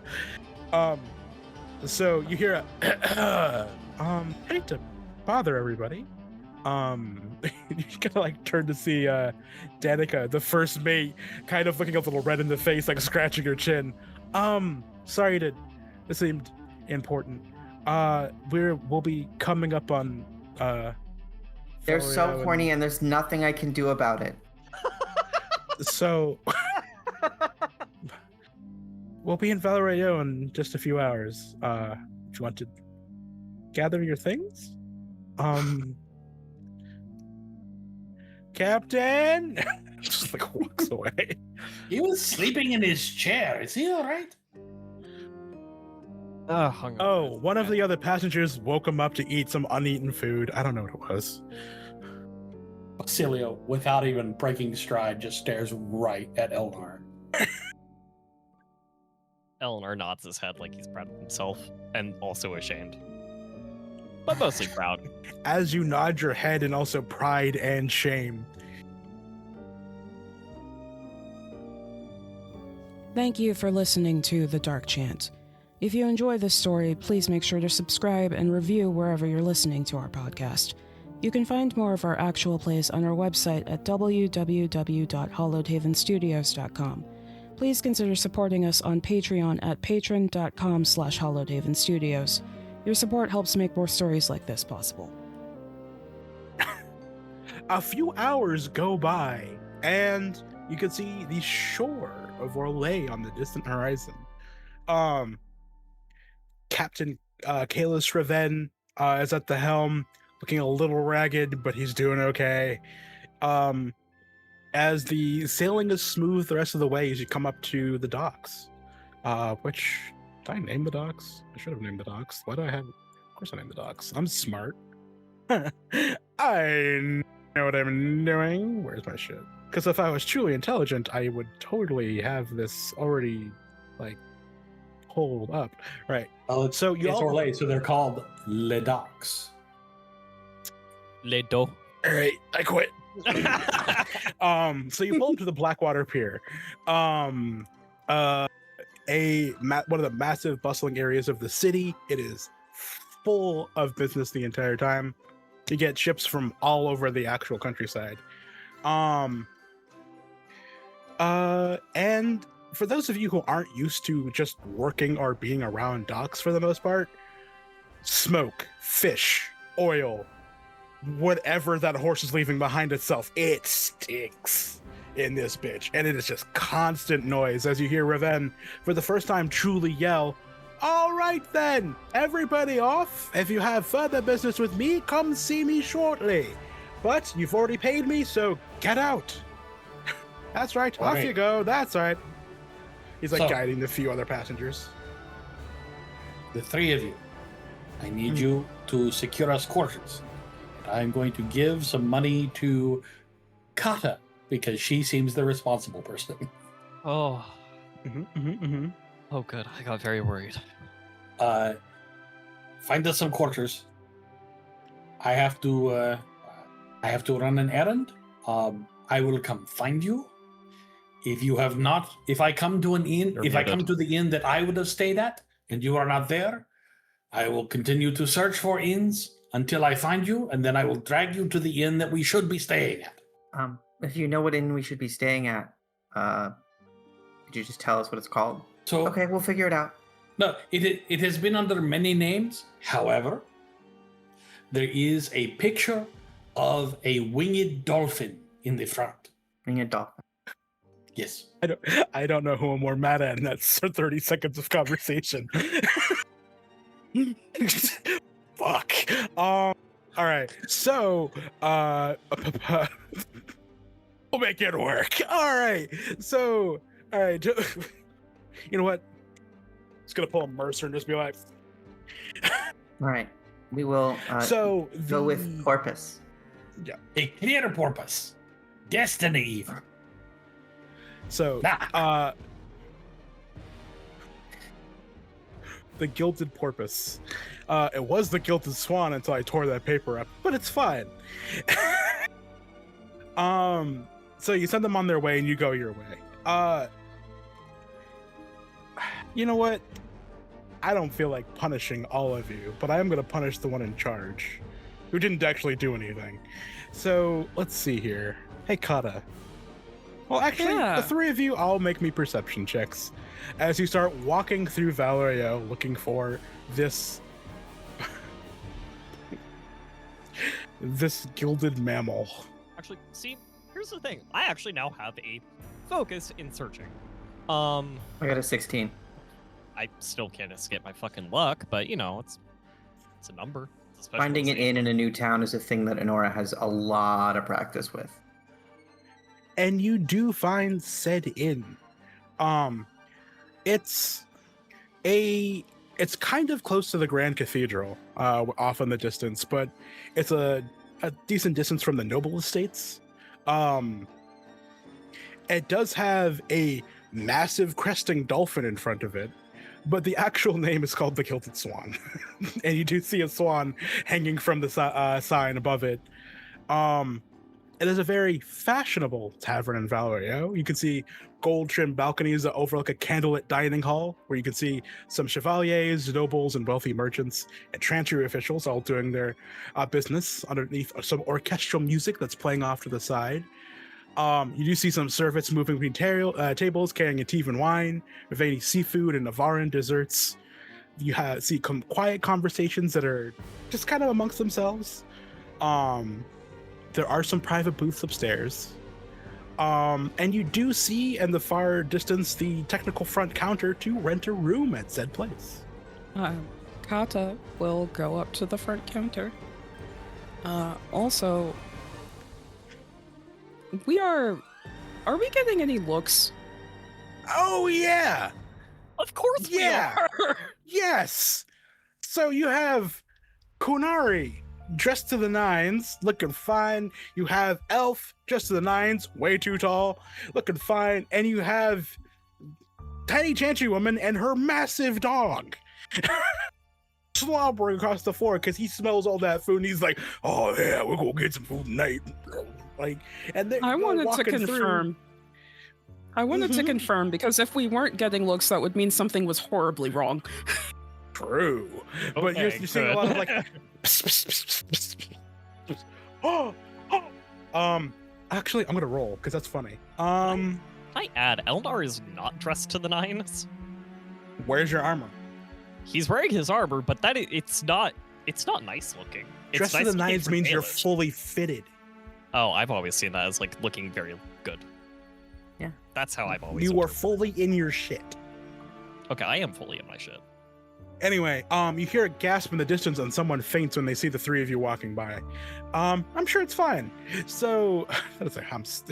D: So you hear a hate to bother everybody, You kind of like turn to see Danica, the first mate, kind of looking a little red in the face, like scratching her chin. Sorry to this seemed important. We'll be coming up on
E: They're so
D: Valerio
E: horny, and there's nothing I can do about it.
D: so we'll be in Valerio in just a few hours. If you want to gather your things, Captain. Just like walks away.
B: He was sleeping in his chair. Is he all right?
C: Hungover.
D: One of the other passengers woke him up to eat some uneaten food. I don't know what it was.
B: Basilio, without even breaking stride, just stares right at Elnar.
C: Eleanor nods his head like he's proud of himself and also ashamed. But mostly proud.
D: As you nod your head in also pride and shame.
A: Thank you for listening to The Dark Chant. If you enjoy this story, please make sure to subscribe and review wherever you're listening to our podcast. You can find more of our actual plays on our website at www.hollowedhavenstudios.com. Please consider supporting us on Patreon at patreon.com/hollowedhavenstudios. Your support helps make more stories like this possible.
D: A few hours go by, and you can see the shore of Orlais on the distant horizon. Captain Kalis Raven is at the helm, looking a little ragged, but he's doing okay. As the sailing is smooth the rest of the way, as you come up to the docks, which, did I name the docks? I should have named the docks. Why do I have... Of course I named the docks. I'm smart. I know what I'm doing. Where's my shit? Because if I was truly intelligent, I would totally have this already, like, pulled up. Right.
B: So it's Orlais, so they're called Les Docks.
C: Les Dos.
D: All right, I quit. So you pull up to the Blackwater Pier. One of the massive bustling areas of the city. It is full of business the entire time. You get ships from all over the actual countryside. And for those of you who aren't used to just working or being around docks for the most part, smoke, fish, oil, whatever that horse is leaving behind itself, it stinks in this bitch. And it is just constant noise as you hear Raven for the first time truly yell, "All right then, everybody off. If you have further business with me, come see me shortly. But you've already paid me, so get out." That's right,
B: All
D: off
B: right.
D: you go, that's right. He's like
B: So-
D: guiding the few other passengers.
B: The three of you, I need you to secure us quarters. And I'm going to give some money to Kata because she seems the responsible person.
C: Oh. Oh, good. I got very worried.
B: Find us some quarters. I have to run an errand. I will come find you. If I come to an inn,
C: You're
B: if I
C: muted.
B: come to the inn that I would have stayed at, and you are not there, I will continue to search for inns until I find you, and then I will drag you to the inn that we should be staying at.
E: If you know what inn we should be staying at, could you just tell us what it's called?
B: So
E: Okay, we'll figure it out.
B: no, it has been under many names. However, there is a picture of a winged dolphin in the front.
E: Bring a dolphin.
B: Yes.
D: I don't know who I'm more mad at in that 30 seconds of conversation. Fuck. All right. So, we'll make it work. All right. So, all right. You know what? Just gonna pull a Mercer and just be like,
E: All right, we will
D: so
E: go with Porpoise.
B: A clear purpose. Destiny even.
D: So,
B: Nah.
D: the Gilded Porpoise. It was the Gilded Swan until I tore that paper up, but it's fine. So you send them on their way and you go your way. You know what? I don't feel like punishing all of you, but I am going to punish the one in charge. who didn't actually do anything. So let's see here. Hey, Kata. Well, actually,
A: Yeah.
D: the three of you all make me perception checks as you start walking through Valerio looking for this this gilded mammal.
C: Actually, see, here's the thing. I actually now have a focus in searching. I
E: got a 16.
C: I still can't escape my fucking luck, but you know, it's a number. It's a special
E: Finding an
C: thing.
E: inn in a new town is a thing that Honora has a lot of practice with.
D: And you do find said inn. It's kind of close to the Grand Cathedral, off in the distance, but it's a decent distance from the noble estates. It does have a massive cresting dolphin in front of it, but the actual name is called the Gilded Swan. And you do see a swan hanging from the sign above it. It is a very fashionable tavern in Valerio. You can see gold-trimmed balconies that overlook a candlelit dining hall, where you can see some chevaliers, nobles, and wealthy merchants, and Chantry officials all doing their business underneath some orchestral music that's playing off to the side. You do see some servants moving between tables, carrying Ativan wine, Ravani seafood, and Navaran desserts. You see quiet conversations that are just kind of amongst themselves. There are some private booths upstairs. And you do see in the far distance the technical front counter to rent a room at said place.
A: Kata will go up to the front counter. Also, are we getting any looks?
D: Oh, yeah!
C: Of course we are!
D: Yes! So you have Kunari, dressed to the nines, looking fine. You have Elf, dressed to the nines, way too tall, looking fine. And you have Tiny Chantry Woman and her massive dog slobbering across the floor because he smells all that food and he's like, oh yeah, we're gonna get some food tonight. Like, and
A: I wanted to confirm. I wanted to confirm because if we weren't getting looks, that would mean something was horribly wrong.
D: True. But you're seeing a lot of like actually I'm gonna roll because that's funny.
C: Can I add, Eldar is not dressed to the nines.
D: Where's your armor?
C: He's wearing his armor, but it's not nice looking.
D: Dressed to the nines means you're fully fitted.
C: Oh, I've always seen that as like looking very good.
E: Yeah.
C: That's how I've always
D: You are
C: interpreted
D: fully in your shit.
C: it. Okay, I am fully in my shit.
D: Anyway, you hear a gasp in the distance and someone faints when they see the three of you walking by. I'm sure it's fine. So, that's a humps.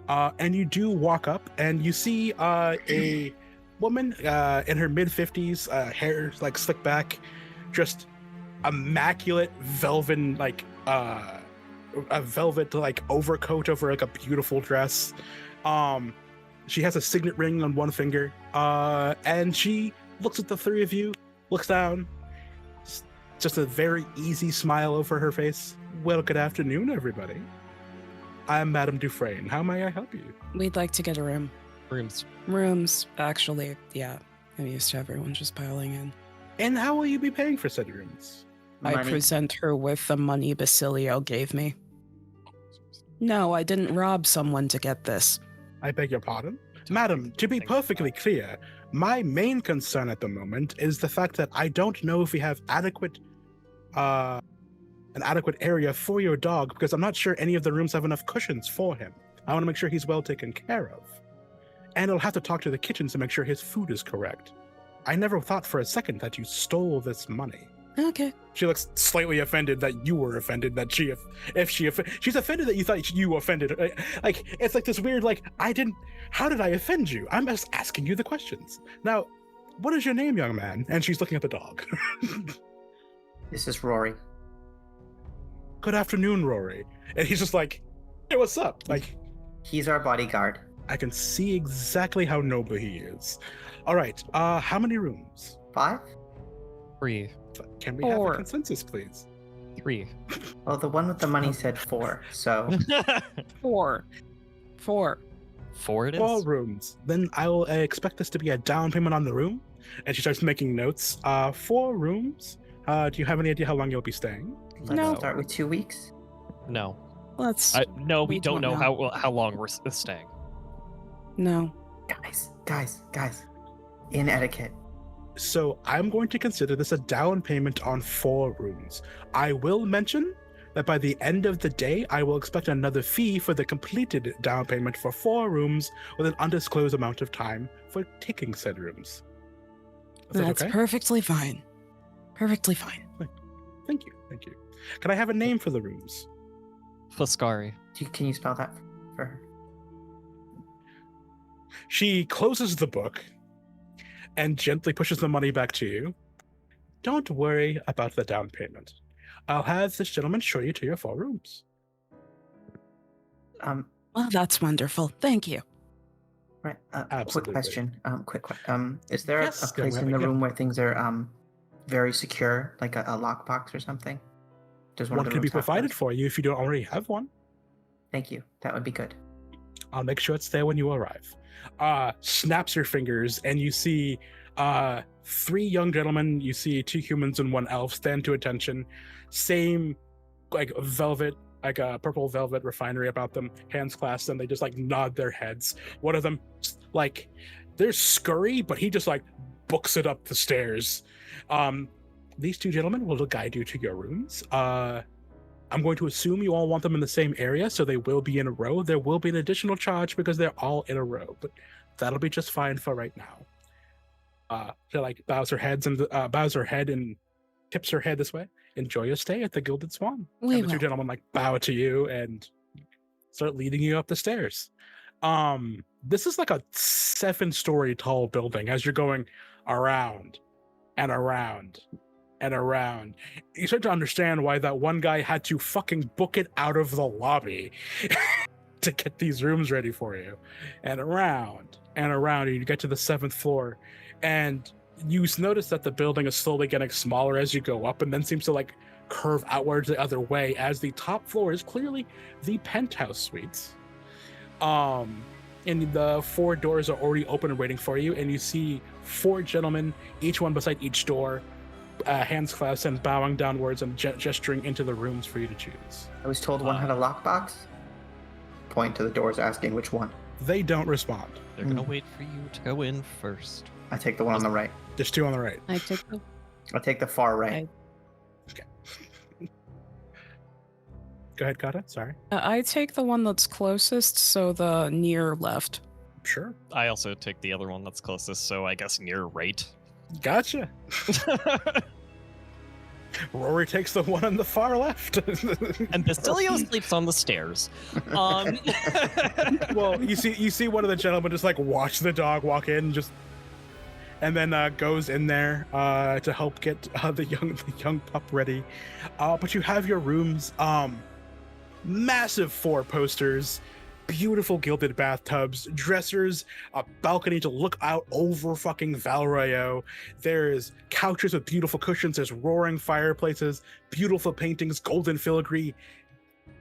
D: And you do walk up and you see a woman in her mid-50s, hair like slicked back, just immaculate velvet, like a velvet like overcoat over like a beautiful dress. She has a signet ring on one finger, and she looks at the three of you, looks down, just a very easy smile over her face. Well, good afternoon, everybody. I'm Madame Dufresne. How may I help you?
A: We'd like to get a room.
C: Rooms.
A: Actually, yeah. I'm used to everyone just piling in.
D: And how will you be paying for said rooms?
A: I
E: Money.
A: present her with the money Basilio gave me. No, I didn't rob someone to get this.
D: I beg your pardon? Madam, to be perfectly clear, my main concern at the moment is the fact that I don't know if we have an adequate area for your dog because I'm not sure any of the rooms have enough cushions for him. I want to make sure he's well taken care of. And I'll have to talk to the kitchen to make sure his food is correct. I never thought for a second that you stole this money.
A: Okay.
D: She looks slightly offended that you were offended that she's offended that you thought you offended her. Like, it's like this weird, like, how did I offend you? I'm just asking you the questions. Now, what is your name, young man? And she's looking at the dog.
E: This is Rory.
D: Good afternoon, Rory. And he's just like, hey, what's up? Like,
E: He's our bodyguard.
D: I can see exactly how noble he is. All right, how many rooms?
E: 5?
C: 3.
D: Can we have a
A: 4.
D: consensus, please?
C: 3.
E: Well, the one with the money said 4, so
A: 4.
C: 4 it is?
D: 4 rooms. Then I'll expect this to be a down payment on the room. And she starts making notes. 4 rooms. Do you have any idea how long you'll be staying?
E: Let's
A: No.
E: start with 2 weeks.
C: No.
A: Let's.
C: No, we
A: we
C: don't
A: don't
C: know how long we're staying.
A: No.
E: Guys. In etiquette.
D: So I'm going to consider this a down payment on 4 rooms. I will mention that by the end of the day, I will expect another fee for the completed down payment for 4 rooms with an undisclosed amount of time for taking said rooms. Is that
A: That's
D: okay?
A: perfectly fine. Perfectly fine.
D: Thank you. Can I have a name for the rooms?
C: Foscari.
E: Can you spell that for her?
D: She closes the book and gently pushes the money back to you. Don't worry about the down payment. I'll have this gentleman show you to your 4 rooms.
A: Well, that's wonderful. Thank you.
E: Right.
D: Absolutely.
E: Quick question. Is there
D: Yes,
E: a place in the
D: yeah.
E: room where things are very secure, like a lockbox or something? Does one
D: One
E: of the
D: can be
E: rooms have
D: provided
E: those?
D: for you if you don't already have one.
E: Thank you. That would be good.
D: I'll make sure it's there when you arrive. Snaps your fingers, and you see 3 young gentlemen. You see 2 humans and 1 elf stand to attention. Same, like velvet, like a purple velvet refinery about them. Hands clasped, and they just like nod their heads. One of them, like, they're scurry, but he just like books it up the stairs. These 2 gentlemen will guide you to your rooms. I'm going to assume you all want them in the same area, so they will be in a row. There will be an additional charge because they're all in a row, but that'll be just fine for right now. She like bows her head and tips her head this way. Enjoy your stay at the Gilded Swan.
A: We
D: And the 2
A: will.
D: gentlemen like bow to you and start leading you up the stairs. This is like a 7-story tall building. As you're going around and around and around, you start to understand why that one guy had to fucking book it out of the lobby to get these rooms ready for you. And around and around, and you get to the 7th floor, and you notice that the building is slowly getting smaller as you go up, and then seems to like curve outwards the other way, as the top floor is clearly the penthouse suites. And the 4 doors are already open and waiting for you, and you see 4 gentlemen, each one beside each door, hands clasped and bowing downwards and gesturing into the rooms for you to choose.
E: I was told one had a lockbox. Point to the doors, asking which one.
D: They don't respond.
C: They're gonna wait for you to go in first.
E: I take the one on the right.
D: There's 2 on the right.
A: I took the.
E: I'll take the far right.
D: Go ahead, Kata. Sorry.
A: I take the one that's closest, so the near left.
D: Sure.
C: I also take the other one that's closest, so I guess near right.
D: Gotcha. Rory takes the one on the far left.
C: And Bastilio sleeps on the stairs.
D: Well, you see one of the gentlemen just like watch the dog walk in, and then goes in there to help get the young pup ready. But you have your rooms, massive 4 posters, beautiful gilded bathtubs, dressers, a balcony to look out over fucking Valrayo. There's couches with beautiful cushions, there's roaring fireplaces, beautiful paintings, golden filigree.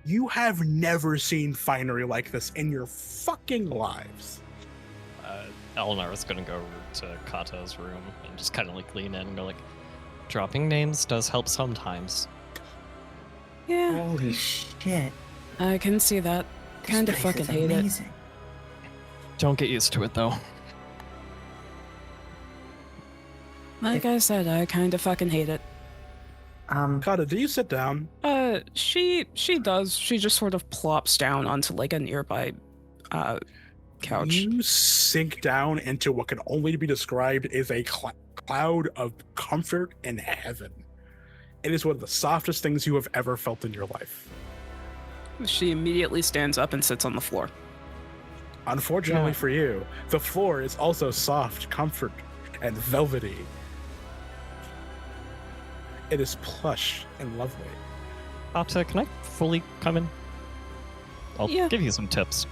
D: You have never seen finery like this in your fucking lives.
C: Eleanor is gonna go to Kata's room and just kind of like lean in and go like, dropping names does help sometimes.
A: Yeah,
E: Holy shit.
A: I can see that.
E: This
A: Kind of
E: place
A: fucking
E: is
A: hate it.
E: amazing.
C: Don't get used to it though.
A: Like I said, I kind of fucking hate it.
D: Kata, do you sit down?
A: She does. She just sort of plops down onto like a nearby couch.
D: You sink down into what can only be described as a cloud of comfort and heaven. It is one of the softest things you have ever felt in your life.
A: She immediately stands up and sits on the floor.
D: Unfortunately for you, the floor is also soft, comfort, and velvety. It is plush and lovely.
C: Kata, can I fully come in? I'll
A: Yeah.
C: give you some tips.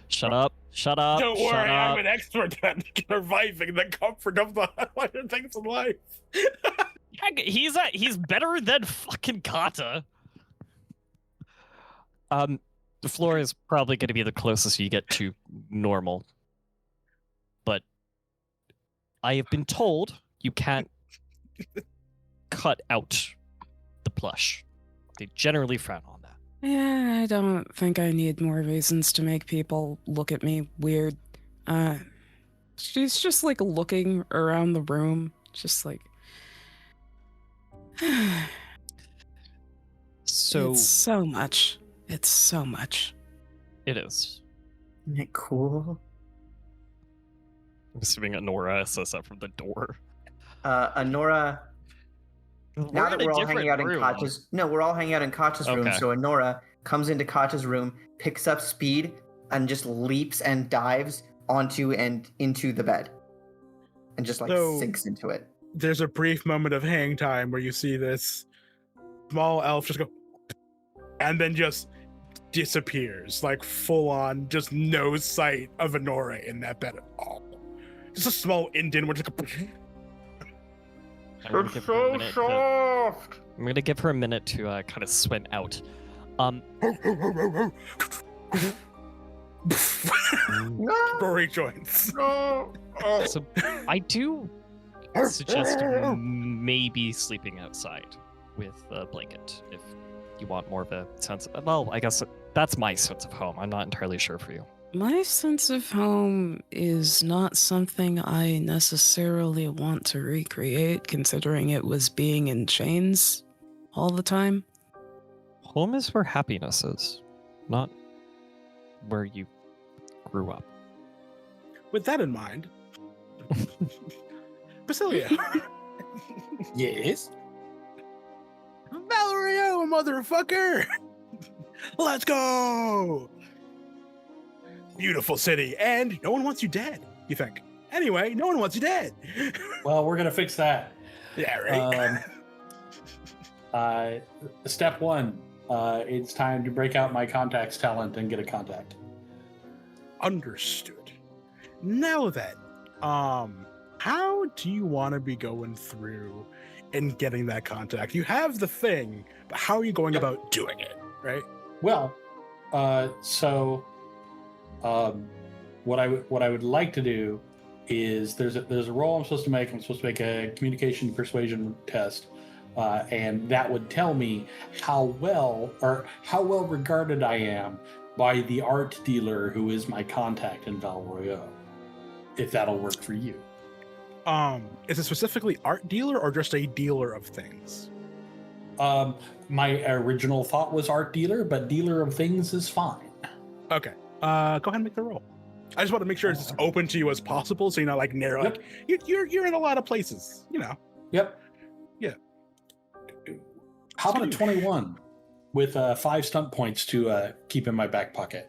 C: Shut up.
D: Don't
C: shut
D: worry,
C: up.
D: I'm an expert at reviving the comfort of the lighter things in life.
C: Heck, he's better than fucking Kata. The floor is probably going to be the closest you get to normal, but I have been told you can't cut out the plush. They generally frown on that.
A: Yeah, I don't think I need more reasons to make people look at me weird. She's just like looking around the room, just like.
C: So
A: It's so much. It's so much.
C: it is.
E: Isn't it cool?
C: I'm assuming Honora says that from the door.
E: Honora, now that we're all hanging out in Koch's, we're all hanging out in Koch's room.
C: Okay.
E: So Honora comes into Koch's room, picks up speed, and just leaps and dives onto and into the bed, and just like sinks into it.
D: There's a brief moment of hang time where you see this small elf just go, and then just disappears, like full on, just no sight of Honora in that bed at all. Just a small indent which
E: It's so soft.
C: I'm gonna give her a minute to kind of swim out.
D: Rory joins.
C: So I do suggest maybe sleeping outside with a blanket if you want more of a sense of, well, I guess that's my sense of home. I'm not entirely sure for you.
A: My sense of home is not something I necessarily want to recreate, considering it was being in chains all the time.
C: Home is where happiness is, not where you grew up.
D: With that in mind, Basilia.
B: Yes.
D: Valerio, motherfucker! Let's go! Beautiful city, and no one wants you dead, you think. Anyway, no one wants you dead.
B: Well, we're gonna fix that.
D: Yeah, right.
B: Step one. It's time to break out my contacts talent and get a contact.
D: Understood. Now then, how do you want to be going through and getting that contact? You have the thing, but how are you going about doing it, right?
B: Well, what I would like to do is there's a roll I'm supposed to make. I'm supposed to make a communication persuasion test, and that would tell me how well regarded I am by the art dealer who is my contact in Val Royale. If that'll work for you.
D: Is it specifically art dealer or just a dealer of things?
B: My original thought was art dealer, but dealer of things is fine.
D: Okay. Go ahead and make the roll. I just want to make sure it's as open to you as possible, so you're not like narrow.
B: Yep.
D: Like you're in a lot of places, you know.
B: Yep.
D: Yeah.
B: How about a 21 with 5 stunt points to keep in my back pocket?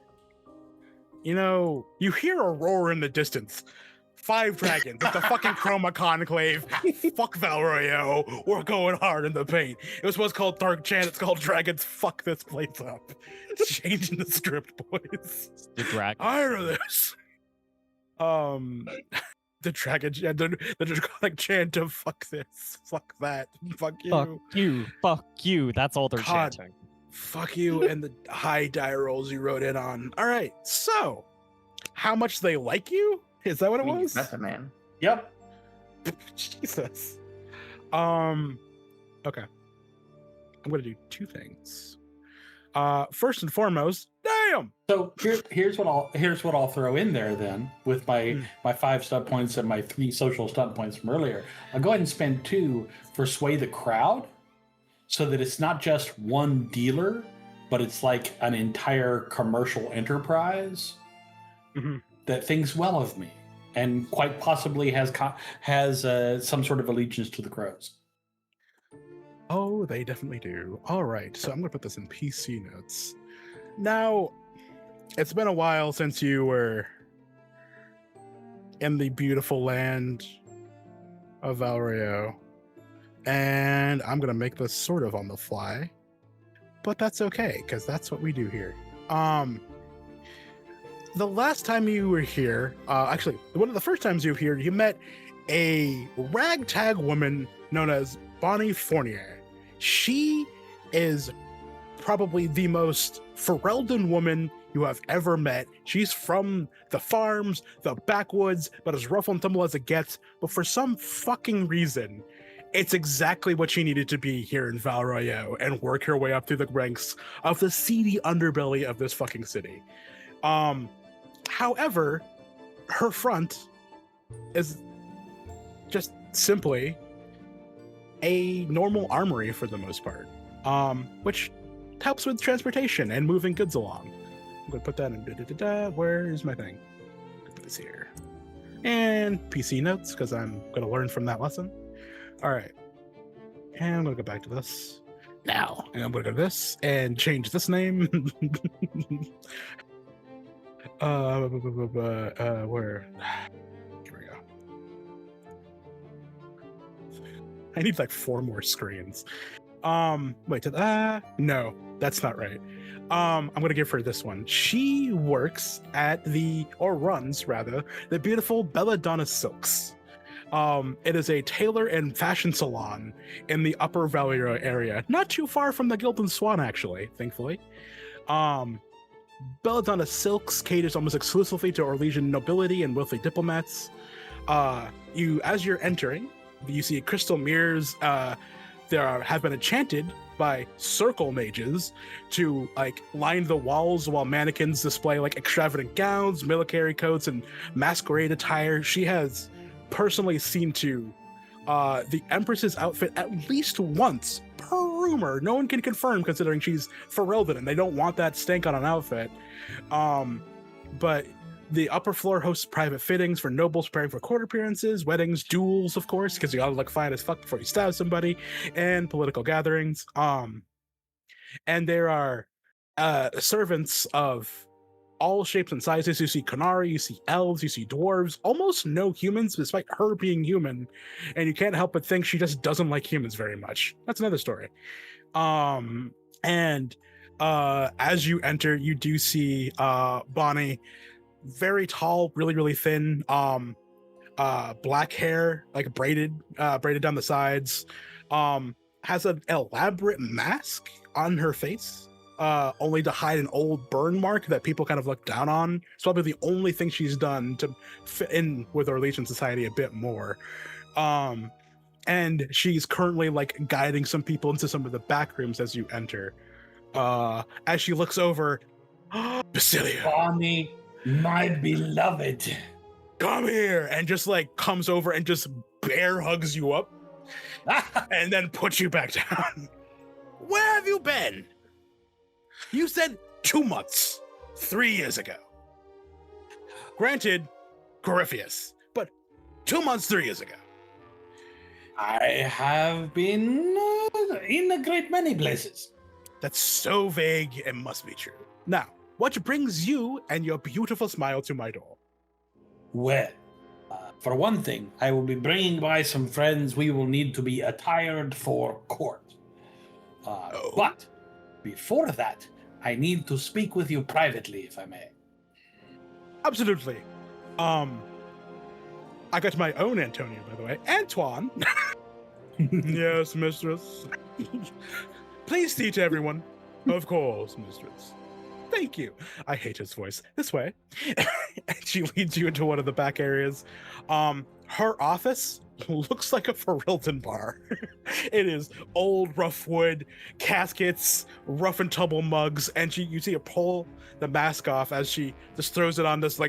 D: You know, you hear a roar in the distance. 5 dragons. It's the fucking Chroma Conclave. Fuck Valroyo. We're going hard in the paint. It was what's called Dark Chant. It's called Dragons. Fuck this place up. Changing the script, boys.
C: The dragon.
D: I know this. The dragon, the draconic chant of fuck this, fuck that, fuck you.
C: Fuck you. That's all they're chanting.
D: Fuck you and the high die rolls you wrote in on. All right, so how much they like you? Is that what it was?
E: That's a man.
B: Yep.
D: Jesus. Okay. I'm gonna do 2 things. First and foremost, damn.
B: So here's what I'll throw in there then with my 5 stunt points and my 3 social stunt points from earlier. I'll go ahead and spend 2 for sway the crowd, so that it's not just one dealer, but it's like an entire commercial enterprise that thinks well of me and quite possibly has some sort of allegiance to the crows.
D: Oh, they definitely do. All right, so I'm gonna put this in PC notes. Now, it's been a while since you were in the beautiful land of Valrio, and I'm gonna make this sort of on the fly, but that's okay because that's what we do here. The last time you were here, actually, one of the first times you were here, you met a ragtag woman known as Bonnie Fournier. She is probably the most Ferelden woman you have ever met. She's from the farms, the backwoods, but as rough and tumble as it gets. But for some fucking reason, it's exactly what she needed to be here in Val Royeaux and work her way up through the ranks of the seedy underbelly of this fucking city. However, her front is just simply a normal armory for the most part, which helps with transportation and moving goods along. I'm gonna put that in. Where is my thing? Put this here. And PC notes, because I'm gonna learn from that lesson. All right. And I'm gonna go back to this now. And I'm gonna go to this and change this name. Where? Here we go. I need like 4 more screens. Wait, no, that's not right. I'm gonna give her this one. She works at runs rather, the beautiful Belladonna Silks. It is a tailor and fashion salon in the Upper Valley area, not too far from the Gilded Swan, actually, thankfully. Belladonna Silks caters almost exclusively to Orlesian nobility and wealthy diplomats. As you're entering, you see crystal mirrors. Have been enchanted by circle mages to line the walls while mannequins display extravagant gowns, military coats, and masquerade attire. She has personally seen to the Empress's outfit at least once per rumor. No one can confirm, considering she's Ferelden and they don't want that stank on an outfit. But the upper floor hosts private fittings for nobles preparing for court appearances, weddings, duels, of course, because you gotta look fine as fuck before you stab somebody, and political gatherings. And there are servants of all shapes and sizes. You see Qunari, you see elves, you see dwarves, almost no humans, despite her being human. And you can't help but think she just doesn't like humans very much. That's another story. And as you enter, you do see Bonnie, very tall, really, really thin, black hair, braided down the sides, has an elaborate mask on her face, only to hide an old burn mark that people kind of look down on. It's probably the only thing she's done to fit in with Orlesian society a bit more. And she's currently guiding some people into some of the back rooms as you enter. As she looks over, Basilia.
B: Bonnie, my beloved,
D: come here, and just comes over and just bear hugs you up and then puts you back down. Where have you been? You said 2 months 3 years ago. Granted, Corypheus, but 2 months 3 years ago.
B: I have been in a great many places.
D: That's so vague, it must be true. Now, what brings you and your beautiful smile to my door?
B: Well, for one thing, I will be bringing by some friends. We will need to be attired for court. But before that, I need to speak with you privately, if I may.
D: Absolutely. I got my own Antonio, by the way. Antoine. Yes, mistress. Please teach everyone. Of course, mistress. Thank you. I hate his voice. This way. And she leads you into one of the back areas. Her office looks like a Ferelden bar. It is old rough wood, caskets, rough and tumble mugs, and you see her pull the mask off as she just throws it on this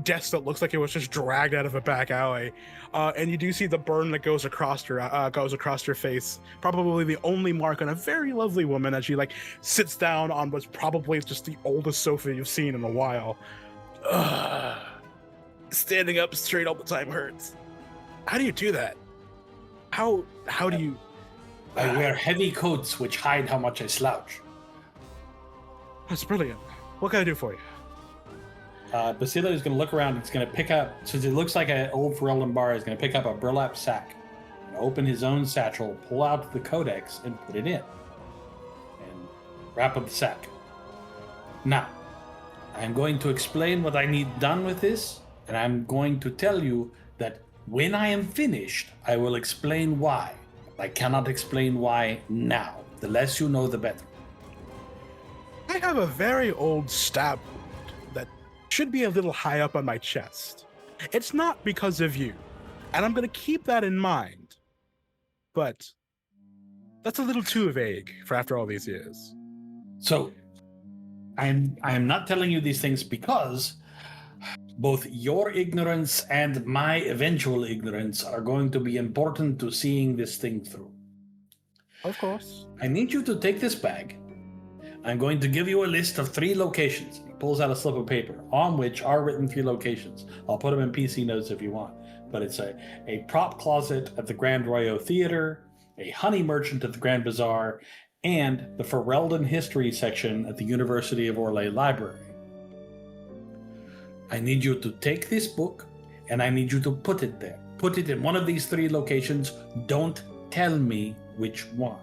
D: desk that looks like it was just dragged out of a back alley. And you do see the burn that goes across her face. Probably the only mark on a very lovely woman as she sits down on what's probably just the oldest sofa you've seen in a while. Standing up straight all the time hurts. How do you do that? How do you?
B: I wear heavy coats which hide how much I slouch.
D: That's brilliant. What can I do for you?
B: Basilia is going to look around. It's going to pick up, since it looks like an old Ferelden bar, he's going to pick up a burlap sack, and open his own satchel, pull out the codex, and put it in, and wrap up the sack. Now, I'm going to explain what I need done with this, and I'm going to tell you that when I am finished, I will explain why. I cannot explain why now. The less you know, the better.
D: I have a very old stab wound should be a little high up on my chest. It's not because of you, and I'm going to keep that in mind. But that's a little too vague for after all these years.
B: So, I am not telling you these things because both your ignorance and my eventual ignorance are going to be important to seeing this thing through.
D: Of course.
B: I need you to take this bag. I'm going to give you a list of 3 locations. He pulls out a slip of paper on which are written 3 locations. I'll put them in PC notes if you want. But it's a prop closet at the Grand Royal Theater, a honey merchant at the Grand Bazaar, and the Ferelden History section at the University of Orlais Library. I need you to take this book, and I need you to put it there. Put it in one of these 3 locations. Don't tell me which one.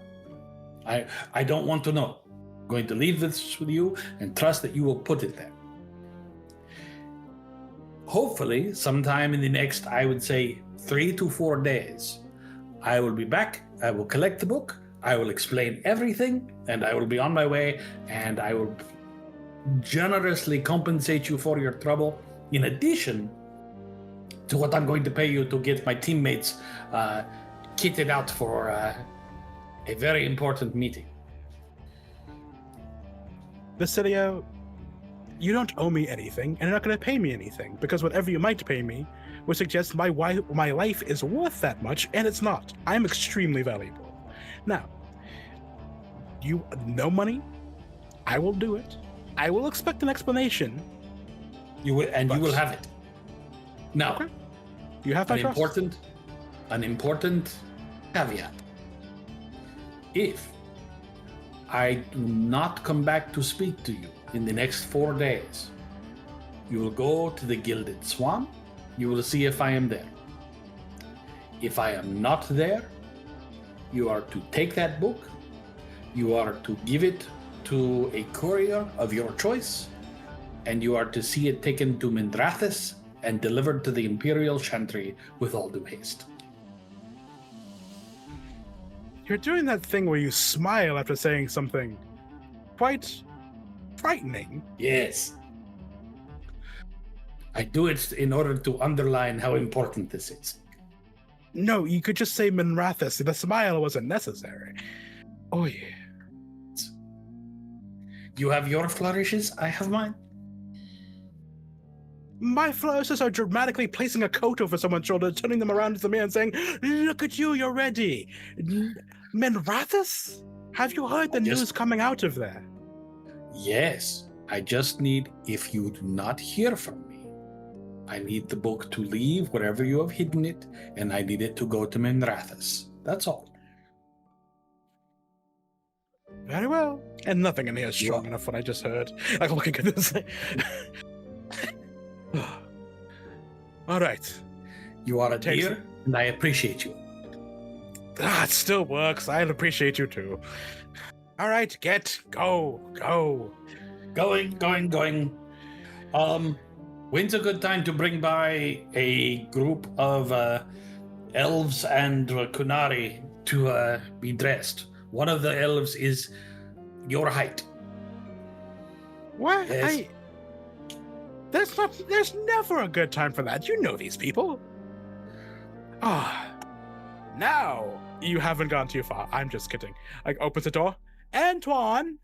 B: I don't want to know. I'm going to leave this with you and trust that you will put it there. Hopefully, sometime in the next, I would say, 3 to 4 days, I will be back. I will collect the book. I will explain everything, and I will be on my way, and I will generously compensate you for your trouble, in addition to what I'm going to pay you to get my teammates kitted out for a very important meeting.
D: Basilio, you don't owe me anything, and you're not going to pay me anything, because whatever you might pay me would suggest my life is worth that much, and it's not. I'm extremely valuable. Now, no money, I will do it. I will expect an explanation.
B: You will have it. Now,
D: okay. You have my trust.
B: An important caveat. If I do not come back to speak to you in the next 4 days, you will go to the Gilded Swan. You will see if I am there. If I am not there, you are to take that book. You are to give it to a courier of your choice, and you are to see it taken to Mindrathis and delivered to the Imperial Chantry with all due haste.
D: You're doing that thing where you smile after saying something quite frightening.
B: Yes. I do it in order to underline how important this is.
D: No, you could just say Minrathis. The smile wasn't necessary. Oh, yeah.
B: You have your flourishes, I have mine.
D: My flourishes are dramatically placing a coat over someone's shoulder, turning them around to me and saying, "Look at you, you're ready." Minrathis? Have you heard the news coming out of there?
B: Yes. I just need, if you do not hear from me, I need the book to leave wherever you have hidden it, and I need it to go to Minrathis. That's all.
D: Very well. And nothing in here is strong enough what I just heard. Like looking at this. All right.
B: You are a dear, and I appreciate you.
D: It still works. I appreciate you too. All right, go.
B: Going. When's a good time to bring by a group of elves and Kunari to be dressed? One of the elves is your height.
D: What?
B: Yes.
D: There's never a good time for that. You know these people. Now you haven't gone too far. I'm just kidding. Like, opens the door. Antoine.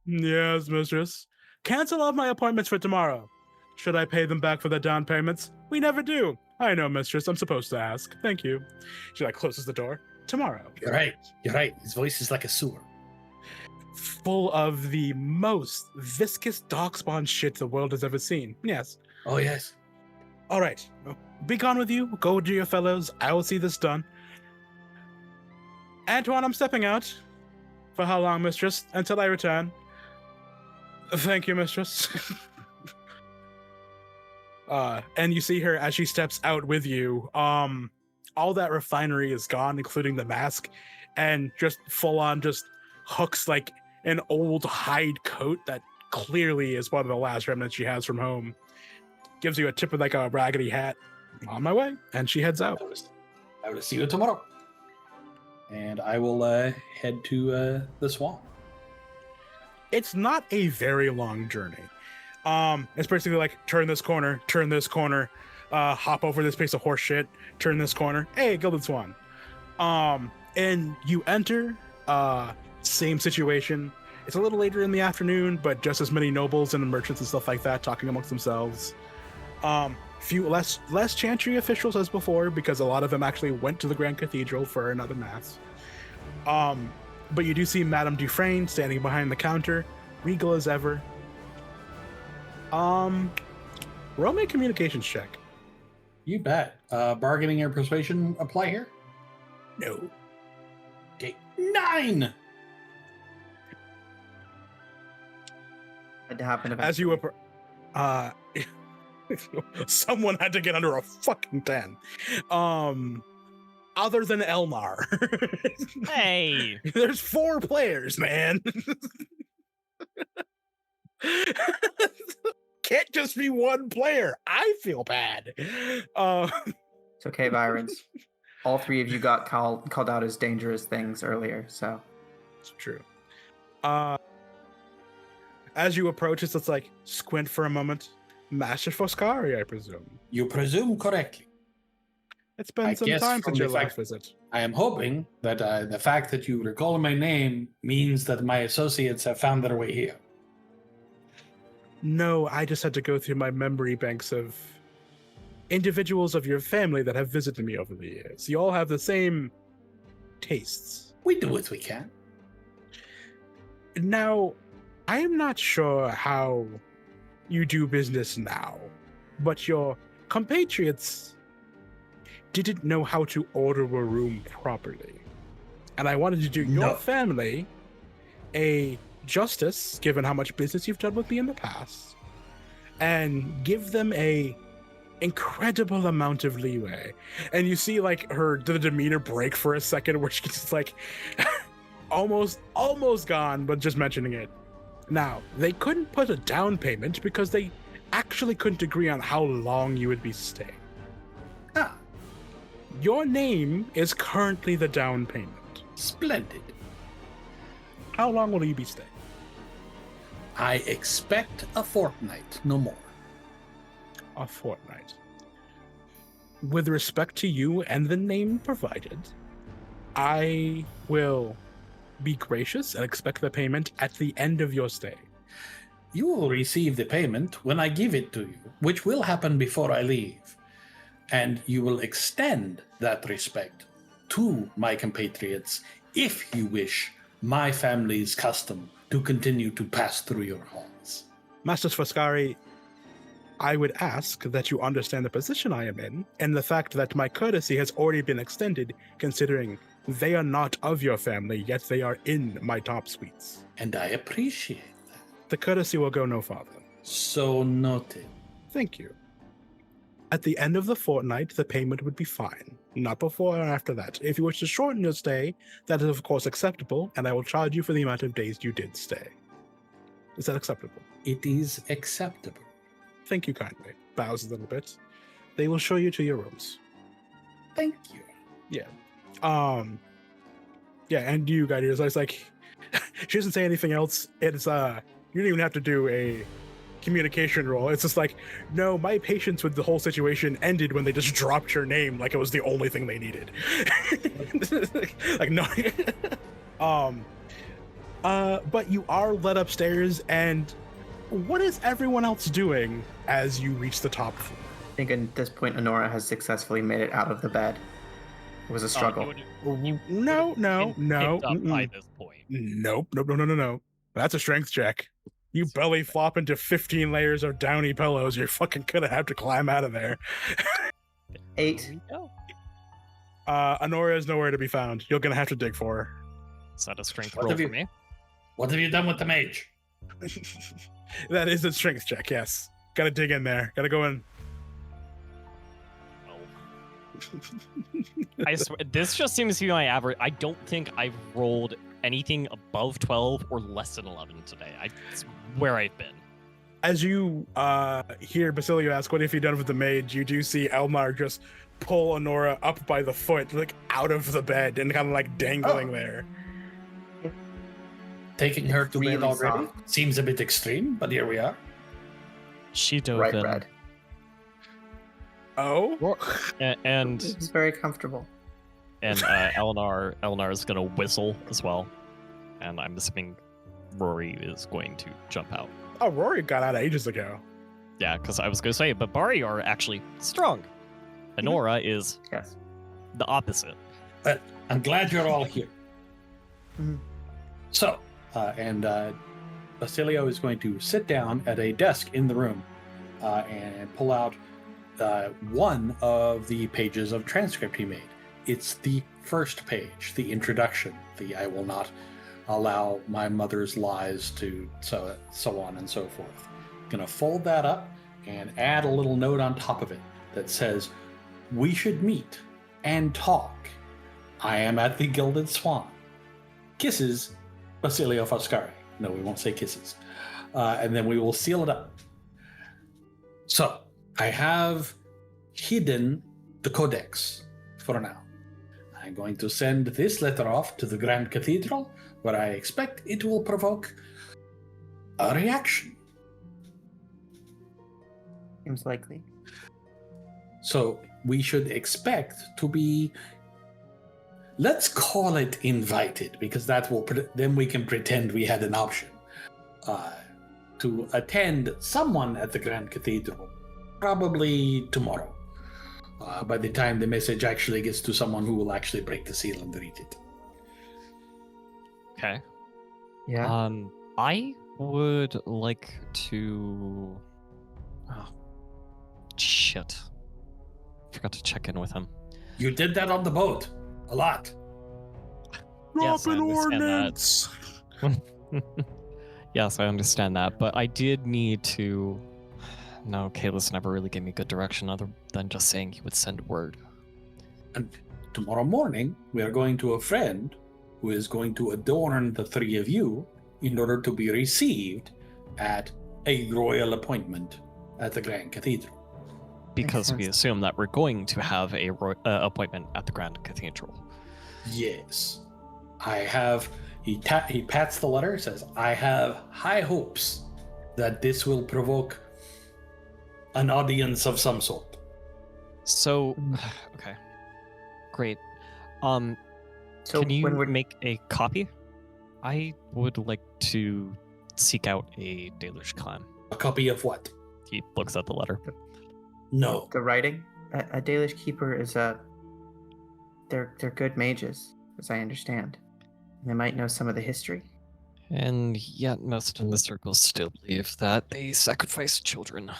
D: Yes, mistress. Cancel all my appointments for tomorrow. Should I pay them back for the down payments? We never do. I know, mistress. I'm supposed to ask. Thank you. She closes the door. Tomorrow.
B: You're right. His voice is like a sewer.
D: Full of the most viscous darkspawn shit the world has ever seen. Yes.
B: Oh, yes.
D: All right. Be gone with you. Go do your fellows. I will see this done. Antoine, I'm stepping out. For how long, mistress? Until I return. Thank you, mistress. And you see her as she steps out with you. All that refinery is gone, including the mask, and just full on just hooks like an old hide coat that clearly is one of the last remnants she has from home. Gives you a tip of like a raggedy hat. On my way, and she heads out.
B: I will see you tomorrow. And I will head to the swamp.
D: It's not a very long journey. It's basically like turn this corner, hop over this piece of horse shit, turn this corner. Hey, Gilded Swan. And you enter, same situation. It's a little later in the afternoon, but just as many nobles and merchants and stuff like that talking amongst themselves. Few less chantry officials as before, because a lot of them actually went to the Grand Cathedral for another mass. But you do see Madame Dufresne standing behind the counter, regal as ever. Roll me a communications check.
B: You bet. Bargaining or persuasion apply here?
D: No.
B: Okay. 9!
E: Had to happen
D: As you someone had to get under a fucking 10. Other than Elmar.
C: Hey!
D: There's 4 players, man. Can't just be one player. I feel bad.
E: It's okay, Virens. All 3 of you got called out as dangerous things earlier, so.
D: It's true. As you approach, it's like, squint for a moment. Master Foscari, I presume.
B: You presume correctly.
D: It's been some time since your last visit.
B: I am hoping that the fact that you recall my name means that my associates have found their way here.
D: No, I just had to go through my memory banks of individuals of your family that have visited me over the years. You all have the same tastes.
B: We do what we can.
D: Now, I am not sure how you do business now, but your compatriots didn't know how to order a room properly. And I wanted to do your family a justice, given how much business you've done with me in the past, and give them a incredible amount of leeway. And you see like the demeanor break for a second, where she's like almost gone, but just mentioning it. Now, they couldn't put a down payment because they actually couldn't agree on how long you would be staying.
B: Ah.
D: Your name is currently the down payment.
B: Splendid.
D: How long will you be staying?
B: I expect a fortnight, no more.
D: A fortnight. With respect to you and the name provided, I will be gracious and expect the payment at the end of your stay.
B: You will receive the payment when I give it to you, which will happen before I leave. And you will extend that respect to my compatriots if you wish my family's custom to continue to pass through your halls.
D: Master Foscari, I would ask that you understand the position I am in, and the fact that my courtesy has already been extended, considering they are not of your family, yet they are in my top suites.
B: And I appreciate that.
D: The courtesy will go no farther.
B: So noted.
D: Thank you. At the end of the fortnight, the payment would be fine. Not before or after that. If you wish to shorten your stay, that is of course acceptable, and I will charge you for the amount of days you did stay. Is that acceptable?
B: It is acceptable.
D: Thank you kindly. Bows a little bit. They will show you to your rooms.
B: Thank you.
D: Yeah. Yeah, and you, Guardians, I was like, she doesn't say anything else. It's, you don't even have to do a communication roll. It's just like, no, my patience with the whole situation ended when they just dropped your name like it was the only thing they needed. Like, no. But you are led upstairs, and what is everyone else doing as you reach the top floor?
E: I think at this point, Honora has successfully made it out of the bed. It was a struggle.
D: No.
C: Up by this point.
D: Nope. That's a strength check. You belly flop into 15 layers of downy pillows. You're fucking gonna have to climb out of there.
E: 8.
D: Honora is nowhere to be found. You're gonna have to dig for her.
C: Is that a strength roll for me?
B: What have you done with the mage?
D: That is a strength check, yes. Gotta dig in there. Gotta go in.
C: I swear, this just seems to be my average. I don't think I've rolled anything above 12 or less than 11 today. It's where I've been.
D: As you hear Basilio ask, what have you done with the mage? You do see Elmar just pull Honora up by the foot, like out of the bed and kind of like dangling there.
B: Taking her to
E: Really
B: bed already
E: soft.
B: seems a bit extreme, but here we are.
C: She dove
E: Right,
C: in,
E: Red.
D: Oh?
C: and
E: It's very comfortable.
C: Eleanor is gonna whistle as well, and I'm assuming Rory is going to jump out.
D: Oh, Rory got out ages ago.
C: Yeah, because I was gonna say, but Bari are actually strong. Honora is
E: Yes.
C: the opposite.
B: But I'm glad you're all here.
E: Mhm.
B: So, Basilio is going to sit down at a desk in the room and pull out one of the pages of transcript he made. It's the first page, the introduction, the I will not allow my mother's lies to so on and so forth. Gonna fold that up and add a little note on top of it that says, we should meet and talk. I am at the Gilded Swan. Kisses, Basilio Foscari. No, we won't say kisses. And then we will seal it up. So, I have hidden the codex for now. I'm going to send this letter off to the Grand Cathedral, where I expect it will provoke a reaction.
E: Seems likely.
B: So, we should expect to be, let's call it invited, because that will then we can pretend we had an option to attend someone at the Grand Cathedral, probably tomorrow, by the time the message actually gets to someone who will actually break the seal and read it.
C: Okay.
E: Yeah.
C: I would like to. Oh, shit! Forgot to check in with him.
B: You did that on the boat a lot.
C: Yes, I
D: Drop an
C: understand that.
D: ordinance!
C: Yes, I understand that, but I did need to. No, Kalis never really gave me good direction other than just saying he would send word.
B: And tomorrow morning, we are going to a friend who is going to adorn the three of you in order to be received at a royal appointment at the Grand Cathedral.
C: Because we
E: sense.
C: assume that we're going to have a appointment at the Grand Cathedral.
B: Yes. I have, he pats the letter, says, I have high hopes that this will provoke an audience of some sort.
C: So, okay, great.
E: So
C: Can you
E: when we're
C: make a copy? I would like to seek out a Dalish clan.
B: A copy of what?
C: He looks at the letter.
B: No.
E: the writing, a Dalish keeper is they're good mages, as I understand. They might know some of the history.
C: And yet most in the circle still believe that they sacrifice children.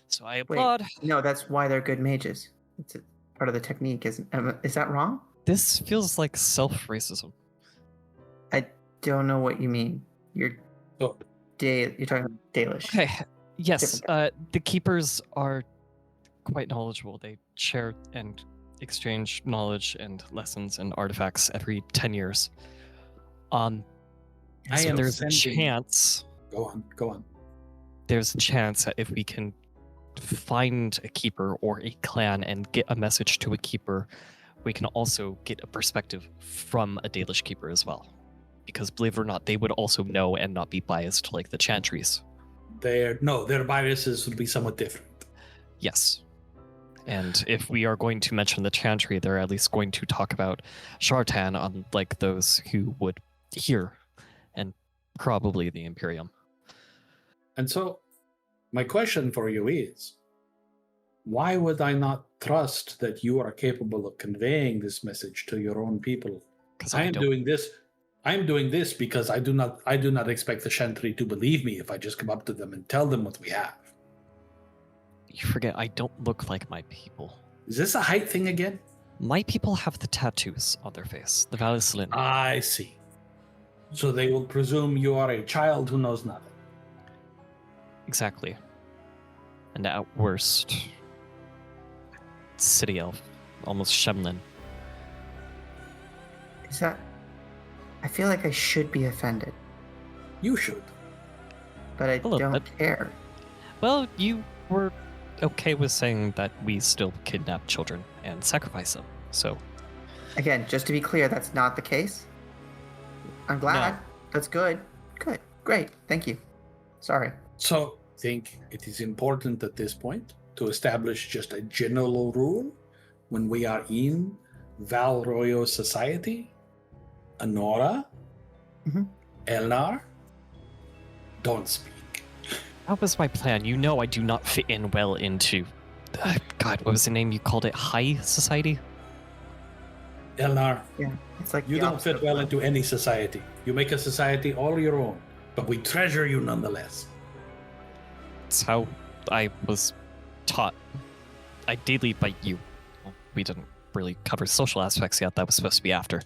C: So I applaud.
E: No, that's why they're good mages. It's a part of the technique, isn't? Is that wrong?
C: This feels like self-racism.
E: I don't know what you mean. You're
B: Oh,
E: you're talking about Dalish.
C: Okay, yes,
E: Different
C: the keepers are quite knowledgeable. They share and exchange knowledge and lessons and artifacts every 10 years.
B: I
C: So
B: am
C: there's a
B: sending-
C: chance.
B: Go on.
C: There's a chance that if we can find a keeper or a clan and get a message to a keeper, we can also get a perspective from a Dalish keeper as well. Because believe it or not, they would also know and not be biased like the Chantries.
B: Their biases would be somewhat different.
C: Yes. And if we are going to mention the Chantry, they're at least going to talk about Shartan, unlike those who would hear, and probably the Imperium.
B: And so, my question for you is, why would I not trust that you are capable of conveying this message to your own people?
C: Because
B: I am doing this because I do not expect the Chantry to believe me if I just come up to them and tell them what we have.
C: You forget, I don't look like my people.
B: Is this a height thing again?
C: My people have the tattoos on their face, the Valislin.
B: I see. So they will presume you are a child who knows nothing.
C: Exactly. And at worst, city elf, almost Shemlin.
E: Is that? I feel like I should be offended,
B: You should.
E: but I
C: little
E: don't
C: bit.
E: care.
C: Well, you were okay with saying that we still kidnap children and sacrifice them, so...
E: Again, just to be clear, that's not the case. I'm glad.
C: No.
E: That's good. Good. Great. Thank you. Sorry.
B: So think it is important at this point to establish just a general rule when we are in Val Royo society. Honora, Elnar, don't speak.
C: That was my plan. You know I do not fit in well into... God, what was the name? You called it high society?
B: Elnar,
E: Yeah, it's like
B: you
E: the
B: don't
E: opposite
B: fit
E: of
B: well
E: that.
B: into any society. You make a society all your own, but we treasure you nonetheless.
C: It's how I was taught. Ideally by you. Well, we didn't really cover social aspects yet. That was supposed to be after.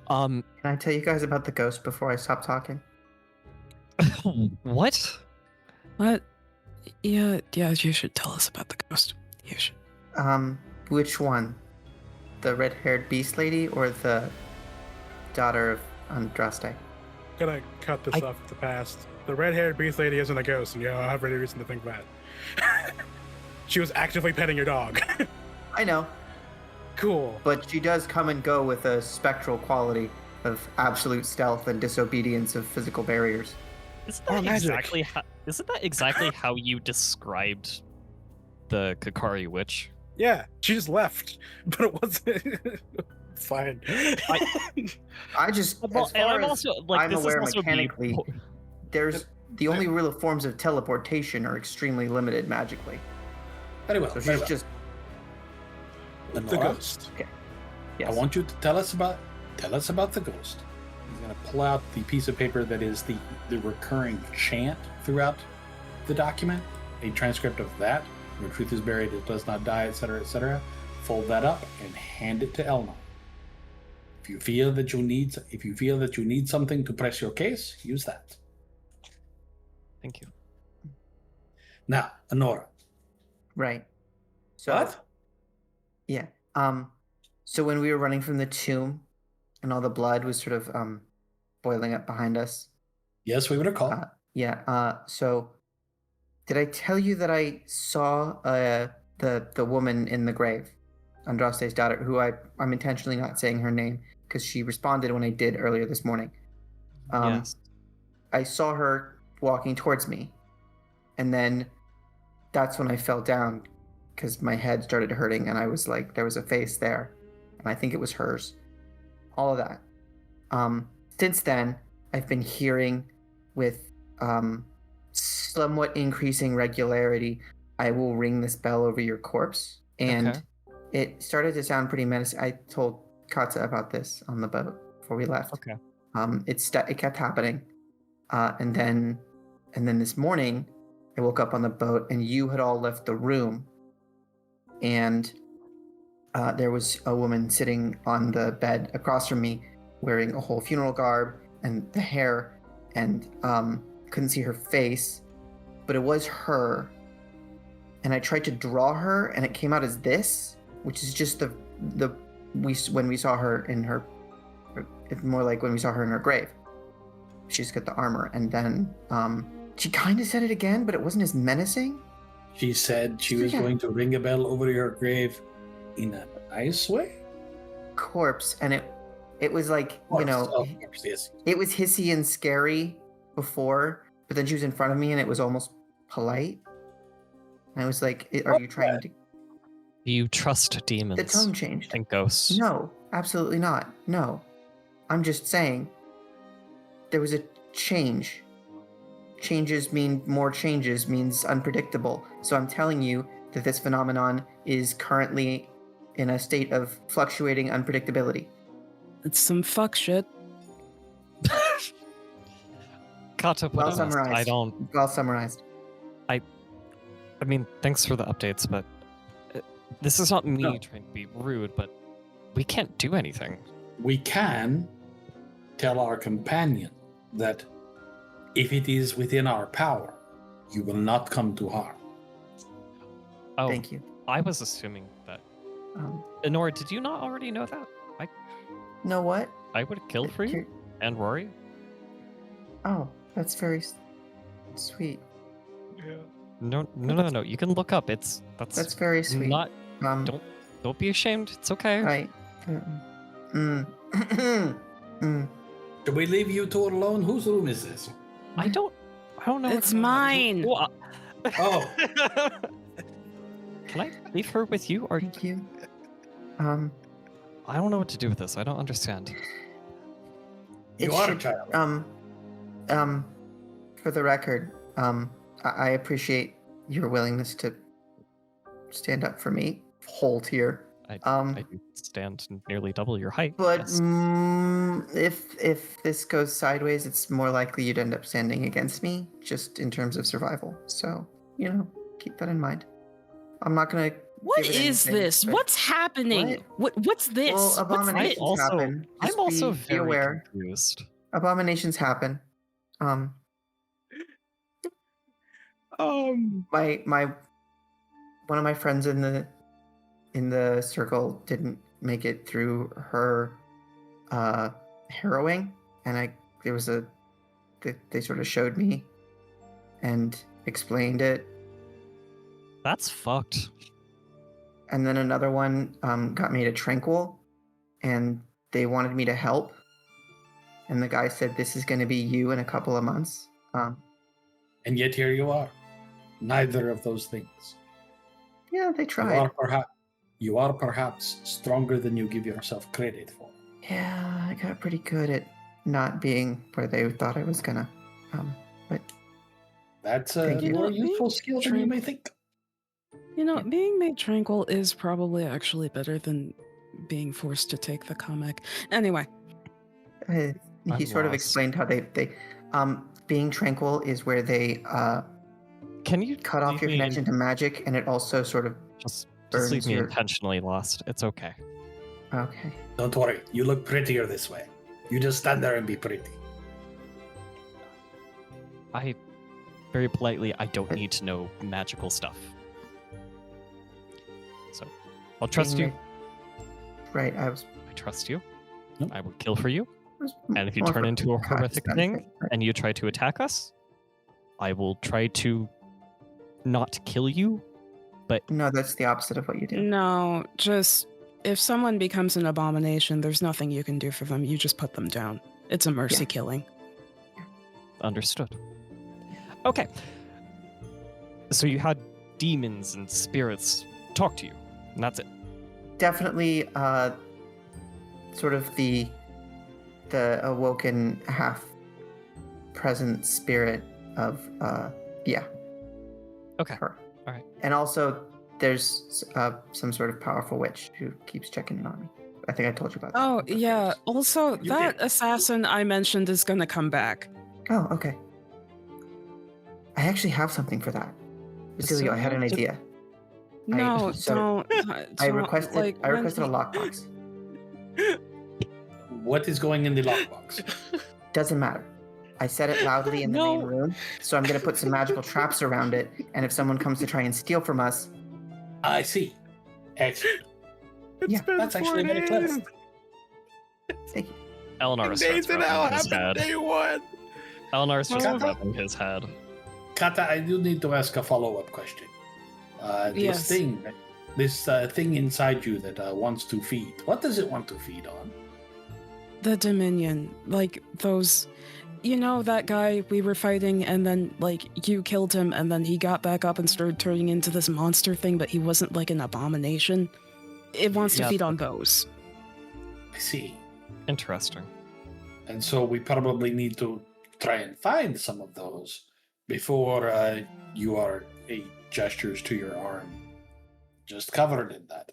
E: Can I tell you guys about the ghost before I stop talking?
C: What?
A: What? Yeah, you should tell us about the ghost. You should.
E: Which one? The red-haired beast lady or the daughter of Andraste?
D: Gonna cut this off at the past. The red-haired beast lady isn't a ghost, and yeah, I have any reason to think that. She was actively petting your dog.
E: I know,
D: Cool.
E: but she does come and go with a spectral quality of absolute stealth and disobedience of physical barriers.
C: Isn't
D: Oh,
C: that
D: magic.
C: exactly how you described the Kakari witch?
D: Yeah, she just left, but it wasn't. It's fine.
E: I just,
C: Well,
E: as
C: and
E: far
C: I'm
E: as
C: also like
E: I'm
C: this
E: aware
C: is also
E: mechanically, there's the only real forms of teleportation are extremely limited magically.
B: Very well.
E: So
B: very
E: she's
B: well.
E: just
D: The
B: Honora,
D: ghost.
E: yes.
B: I want you to tell us about the ghost. He's going to pull out the piece of paper that is the recurring chant throughout the document, a transcript of that. Where truth is buried, it does not die, etc., etc. Fold that up and hand it to Elnar. If you feel that you need something to press your case, use that.
C: Thank you.
B: Now, Honora.
E: Right. So
B: What?
E: yeah. So when we were running from the tomb, and all the blood was sort of boiling up behind us.
B: Yes, we would have called.
E: So did I tell you that I saw the woman in the grave, Andraste's daughter, who I'm intentionally not saying her name because she responded when I did earlier this morning.
C: Yes.
E: I saw her walking towards me, and then that's when I fell down because my head started hurting, and I was like, there was a face there, and I think it was hers. All of that. Since then, I've been hearing with somewhat increasing regularity, I will ring this bell over your corpse. And
C: Okay.
E: it started to sound pretty menacing. I told Katsa about this on the boat before we left.
C: Okay.
E: It kept happening. And then this morning, I woke up on the boat and you had all left the room. And there was a woman sitting on the bed across from me wearing a whole funeral garb and the hair, and couldn't see her face, but it was her. And I tried to draw her and it came out as this, which is just when we saw her in her, it's more like when we saw her in her grave. She's got the armor, and then she kind of said it again, but it wasn't as menacing.
B: She said she was
E: Yeah.
B: going to ring a bell over your grave in a nice way.
E: Corpse, and it was like,
B: Of course, yes.
E: it was hissy and scary before, but then she was in front of me and it was almost polite. And I was like, are you trying to...
C: Do you trust demons?
E: The tone changed.
C: And ghosts?
E: No, absolutely not. No. I'm just saying there was a change. More changes means unpredictable. So I'm telling you that this phenomenon is currently in a state of fluctuating unpredictability.
A: It's some fuck shit.
C: Kata put
E: Well
C: it best.
E: summarized.
C: I don't.
E: Well summarized.
C: I mean, thanks for the updates, but this is not me
B: No.
C: trying to be rude, but we can't do anything.
B: We can tell our companion that if it is within our power, you will not come to harm.
C: Oh,
E: Thank you.
C: I was assuming that. Honora, did you not already know that?
E: Know what?
C: I would have killed for you and Rory.
E: Oh, that's very sweet.
D: Yeah.
C: No. You can look up.
E: That's very sweet.
C: not.
E: Um,
C: Don't be ashamed. It's okay.
E: I.
B: Should we leave you two alone? Whose room is this?
C: I don't I don't know.
A: It's mine.
C: Well,
B: Oh,
C: can I leave her with you, or
E: Thank you.
C: I don't know what to do with this. I don't understand.
B: you
E: It
B: are a
E: should-
B: child.
E: For the record, I appreciate your willingness to stand up for me. Hold here.
C: I do stand nearly double your height.
E: But
C: yes.
E: if this goes sideways, it's more likely you'd end up standing against me, just in terms of survival. So, keep that in mind. I'm not gonna.
A: What
E: give it
A: is
E: anything,
A: this?
E: but-
A: What's happening? What's this?
E: Well,
A: What's
E: abominations
A: this?
E: happen.
C: I'm
E: Just
C: also
E: be
C: very
E: aware.
C: confused.
E: Abominations happen. My one of my friends in the circle didn't make it through her harrowing, and they sort of showed me and explained it,
C: That's fucked.
E: and then another one got made a tranquil, and they wanted me to help, and the guy said, "This is going to be you in a couple of months."
B: And yet here you are. Neither of those things.
E: Yeah, they
B: You
E: tried.
B: are perhaps stronger than you give yourself credit for.
E: Yeah, I got pretty good at not being where they thought I was gonna. But
B: That's a
E: Thank you.
B: more
A: Being
B: useful skill than you may think.
A: Being made tranquil is probably actually better than being forced to take the comic. Anyway,
E: he
C: I'm
E: sort of
C: lost.
E: explained how they being tranquil is where they
C: Can you
E: cut off
C: leave
E: your
C: me
E: connection to magic, and it also sort of
C: Just
E: burns
C: leave me
E: your-
C: intentionally lost. It's okay.
E: okay.
B: Don't worry, you look prettier this way. You just stand there and be pretty.
C: I very politely, I don't need to know magical stuff. So I'll trust you.
E: Right, I
C: trust you.
B: Yep.
C: I will kill for you.
E: was
C: And if you
E: more
C: turn
E: for
C: into a
E: Kat's
C: horrific
E: benefit,
C: thing
E: right?
C: and you try to attack us, I will try to not kill you.
E: No, that's the opposite of what you do.
A: no, just if someone becomes an abomination, there's nothing you can do for them. You just put them down. It's a mercy
E: Yeah.
A: killing.
C: Understood. Okay. So you had demons and spirits talk to you, and that's it.
E: Definitely, sort of the awoken half present spirit of
C: Okay.
E: her.
C: All right.
E: And also, there's some sort of powerful witch who keeps checking in on me. I think I told you about that.
A: Oh,
E: but
A: yeah.
E: there's-
A: Also,
B: You
A: that
B: did.
A: assassin I mentioned is going to come back.
E: Oh, okay. I actually have something for that. Basilio, I had an
C: So-
E: idea.
A: No,
E: so-
A: don't.
E: I
A: don't,
E: requested
A: like,
E: I
A: when
E: requested a
A: he-
E: lockbox.
B: What is going in the lockbox?
E: Doesn't matter. I said it loudly in the main
A: No.
E: room, so I'm gonna put some magical traps around it, and if someone comes to try and steal from us,
B: I see. Excellent.
E: Yeah,
B: that's actually very clever.
E: thank you.
C: Eleanor starts
D: Nathan,
C: rubbing
D: how
C: his
D: happened
C: head.
D: day one?
C: Eleanor's just
B: Oh.
C: rubbing his head.
B: Kata, I do need to ask a follow-up question.
A: Yes.
B: This thing inside you that wants to feed. What does it want to feed on?
A: The Dominion. Like, those. You know, that guy we were fighting, and then, like, you killed him, and then he got back up and started turning into this monster thing, but he wasn't, like, an abomination? It wants to
C: Yeah,
A: feed on those.
B: I see.
C: Interesting.
B: And so we probably need to try and find some of those before your gestures to your arm just covered in that.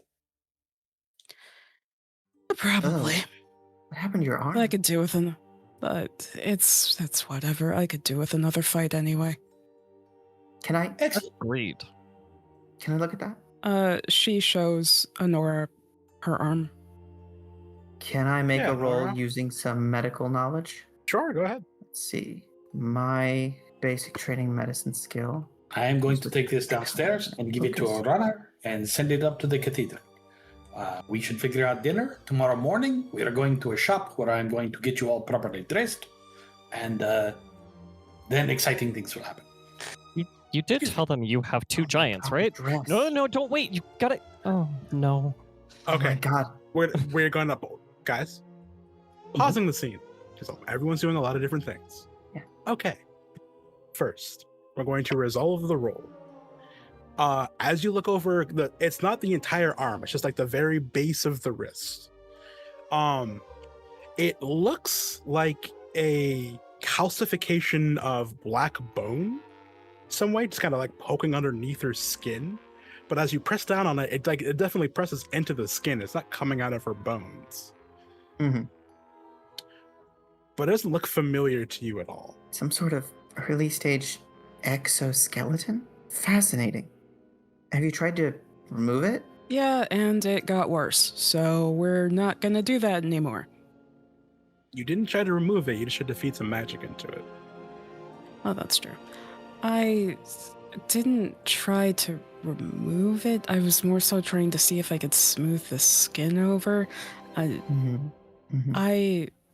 A: Probably.
E: What happened to your arm?
A: I could do with an. But it's whatever. I could do with another fight anyway.
E: Can I
B: Excellent.
C: Agreed.
E: look at that?
A: She shows Honora her arm.
E: Can I make
D: Yeah,
E: a roll
D: Nora.
E: using some medical knowledge?
D: Sure, go ahead.
E: Let's see. My basic training medicine skill.
B: I am going to take this downstairs and give it to a runner and send it up to the cathedral. We should figure out dinner tomorrow morning. We are going to a shop where I'm going to get you all properly dressed, and then exciting things will happen.
C: You did tell them you have two giants,
E: Proper
C: right?
E: dress.
C: No, don't wait. You got it. Oh, no.
E: Oh my
D: Okay,
E: god.
D: we're going up, guys. Pausing the scene. Just everyone's doing a lot of different things.
E: Yeah.
D: Okay. first, we're going to resolve the roll. As you look over it's not the entire arm, it's just like the very base of the wrist. It looks like a calcification of black bone some way, just kind of like poking underneath her skin. But as you press down on it, it definitely presses into the skin. It's not coming out of her bones.
E: Mm-hmm.
D: But it doesn't look familiar to you at all.
E: Some sort of early stage exoskeleton? Fascinating. Have you tried to remove it?
A: Yeah, and it got worse, so we're not gonna do that anymore.
D: You didn't try to remove it, you just tried to feed some magic into it.
A: Oh, that's true. I didn't try to remove it. I was more so trying to see if I could smooth the skin over.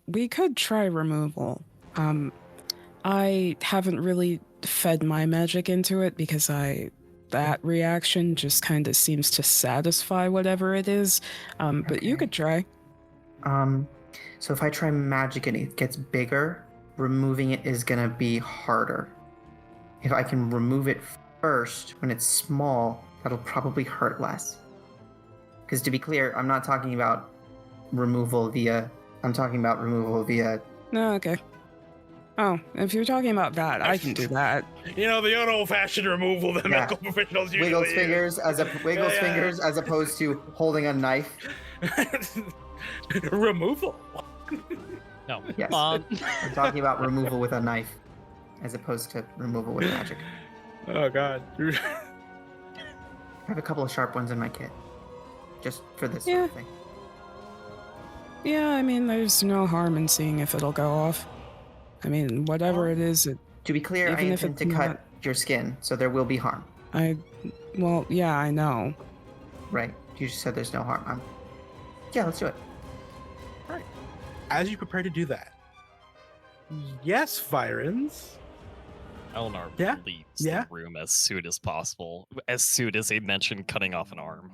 A: We could try removal. I haven't really fed my magic into it because that reaction just kind of seems to satisfy whatever it is. But you could try.
E: So if I try magic and it gets bigger, removing it is gonna be harder. If I can remove it first when it's small, that'll probably hurt less. Because to be clear, I'm not talking about removal via... I'm talking about removal via...
A: No, okay. Oh, if you're talking about that, I can do that.
D: You know, the old-fashioned removal that medical professionals usually
E: Wiggles fingers fingers as opposed to holding a knife.
D: Removal.
C: No.
E: Yes. I'm talking about removal with a knife as opposed to removal with magic.
D: Oh, God.
E: I have a couple of sharp ones in my kit. Just for this sort of thing.
A: Yeah, I mean, there's no harm in seeing if it'll go off. I mean, whatever it is...
E: To be clear, I intend to cut your skin, so there will be harm.
A: Well, yeah, I know.
E: Right. You just said there's no harm. Yeah, let's do it.
D: All right. As you prepare to do that, yes, Virens.
C: Eleanor leaves the room as soon as possible, as soon as they mention cutting off an arm.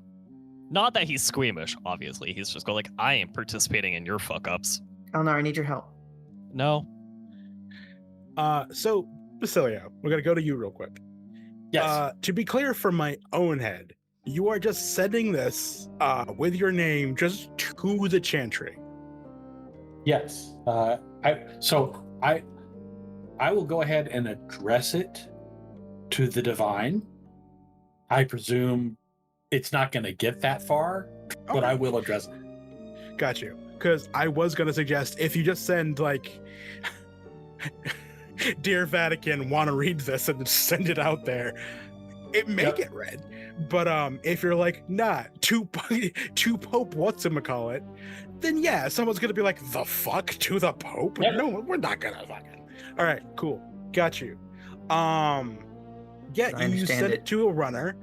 C: Not that he's squeamish, obviously. He's just going like, I ain't participating in your fuck-ups.
E: Eleanor, I need your help.
C: No.
D: So, Basilio, we're going to go to you real quick.
B: Yes.
D: To be clear from my own head, you are just sending this with your name just to the chantry.
B: Yes. I will go ahead and address it to the divine. I presume it's not going to get that far, but I will address it.
D: Got you. Because I was going to suggest if you just send like, Dear Vatican, want to read this and just send it out there, it may get read. But if you're like, nah, to Pope whatchamacallit, then yeah, someone's going to be like, the fuck to the Pope? Yep. No, we're not going to fucking. All right, cool. Got you. Yeah, you send it to a runner.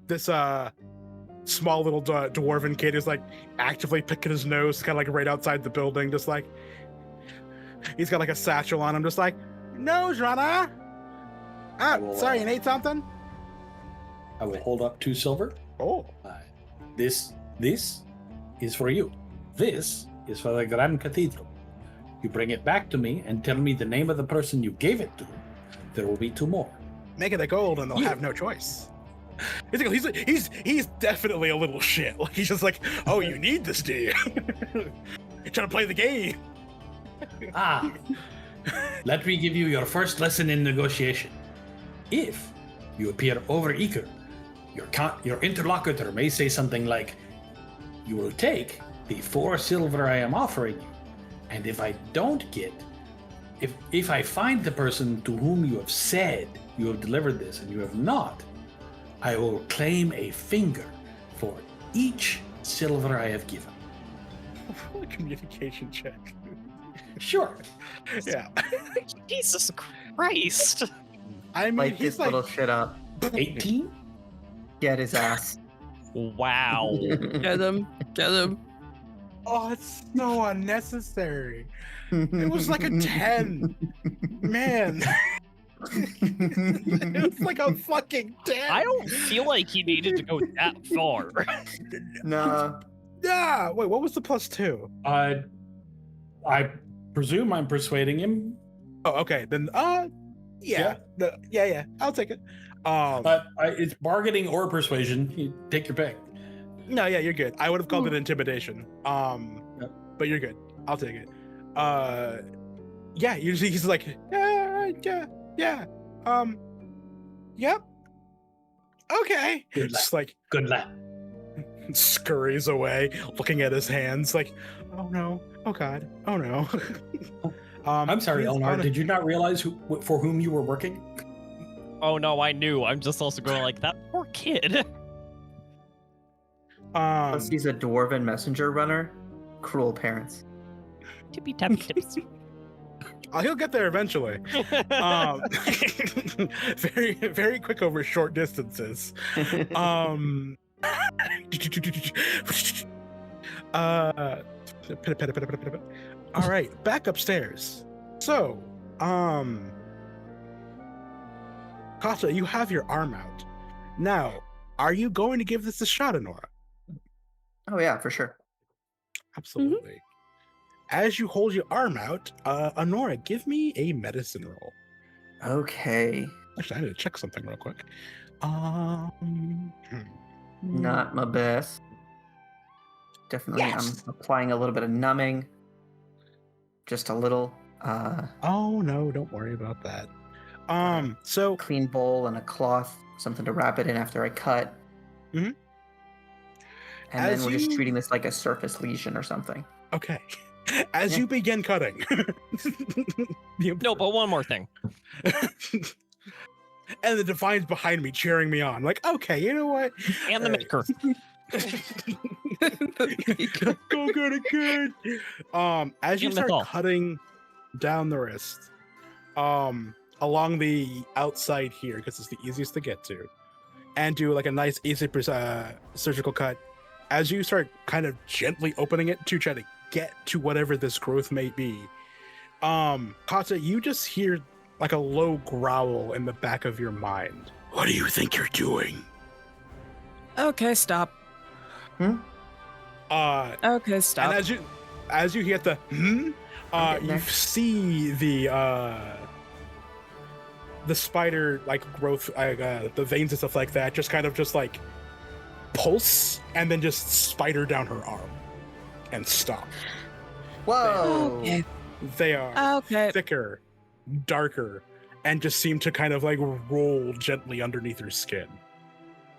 D: This small little dwarven kid is like actively picking his nose, kind of like right outside the building, just like he's got like a satchel on him, just like nose runner. Sorry, you need something?
B: I will hold up 2 silver.
D: Oh,
B: this is for you. This is for the Grand Cathedral. You bring it back to me and tell me the name of the person you gave it to. There will be 2 more.
D: Make it a gold, and they'll have no choice. He's definitely a little shit. Like he's just like, oh, you need this, do you? You're trying to play the game.
B: Let me give you your first lesson in negotiation. If you appear overeager, your interlocutor may say something like, you will take the 4 silver I am offering you, and if I don't get, if I find the person to whom you have said you have delivered this and you have not, I will claim a finger for each silver I have given.
D: A communication check.
B: Sure.
D: Yeah.
C: Jesus Christ.
D: I mean,
E: Light this little shit up.
B: 18?
E: Get his ass.
C: Wow.
A: Get him.
D: Oh, it's so unnecessary. It was like a 10. Man. It's like a fucking 10.
C: I don't feel like he needed to go that far.
E: Nah.
D: Yeah. Wait, what was the +2?
B: I presume I'm persuading him.
D: Oh, okay. Then Yeah. Yeah. I'll take it.
B: It's bargaining or persuasion. You take your pick.
D: No, yeah, you're good. I would have called it intimidation. But you're good. I'll take it. Yeah, usually he's like, yeah. Yep. Okay.
B: Good
D: Just
B: luck.
D: like
B: Good luck.
D: scurries away, looking at his hands, like, oh no, oh god, oh no.
B: I'm sorry,
D: he's
B: Elnar.
D: on a-
B: Did you not realize for whom you were working?
C: Oh no, I knew. I'm just also going like that poor kid.
E: Plus, he's a dwarven messenger runner. Cruel parents.
C: Tippy tap tips.
D: He'll get there eventually. Very, very quick over short distances. All right, back upstairs. So, Kata, you have your arm out. Now, are you going to give this a shot, Honora?
E: Oh yeah, for sure.
D: Absolutely. As you hold your arm out, Honora, give me a medicine roll.
E: Okay.
D: Actually, I need to check something real quick.
E: Not my best. Definitely,
D: Yes.
E: I'm applying a little bit of numbing. Just a little.
D: Oh no, don't worry about that. So
E: Clean bowl and a cloth, something to wrap it in after I cut.
D: Mhm.
E: And
D: As
E: then we're just
D: you-
E: treating this like a surface lesion or something.
D: okay, as
E: Yeah.
D: you begin cutting,
C: No, but one more thing.
D: and the Divine's behind me cheering me on, like, okay, you know what?
C: And the maker.
D: Go get it, kid. As you
C: And the
D: start
C: doll.
D: cutting down the wrist, along the outside here, because it's the easiest to get to, and do like a nice, easy surgical cut. As you start kind of gently opening it to try to get to whatever this growth may be, Kata, you just hear like a low growl in the back of your mind. What do you think you're doing?
A: Okay, stop. Okay, stop.
D: And as you hear the
E: I'm getting
D: you
E: there.
D: see the spider like growth, the veins and stuff like that, just like pulse and then just spider down her arm and stop.
E: Whoa!
A: Okay.
D: They are
A: Okay.
D: thicker, darker, and just seem to kind of like roll gently underneath her skin.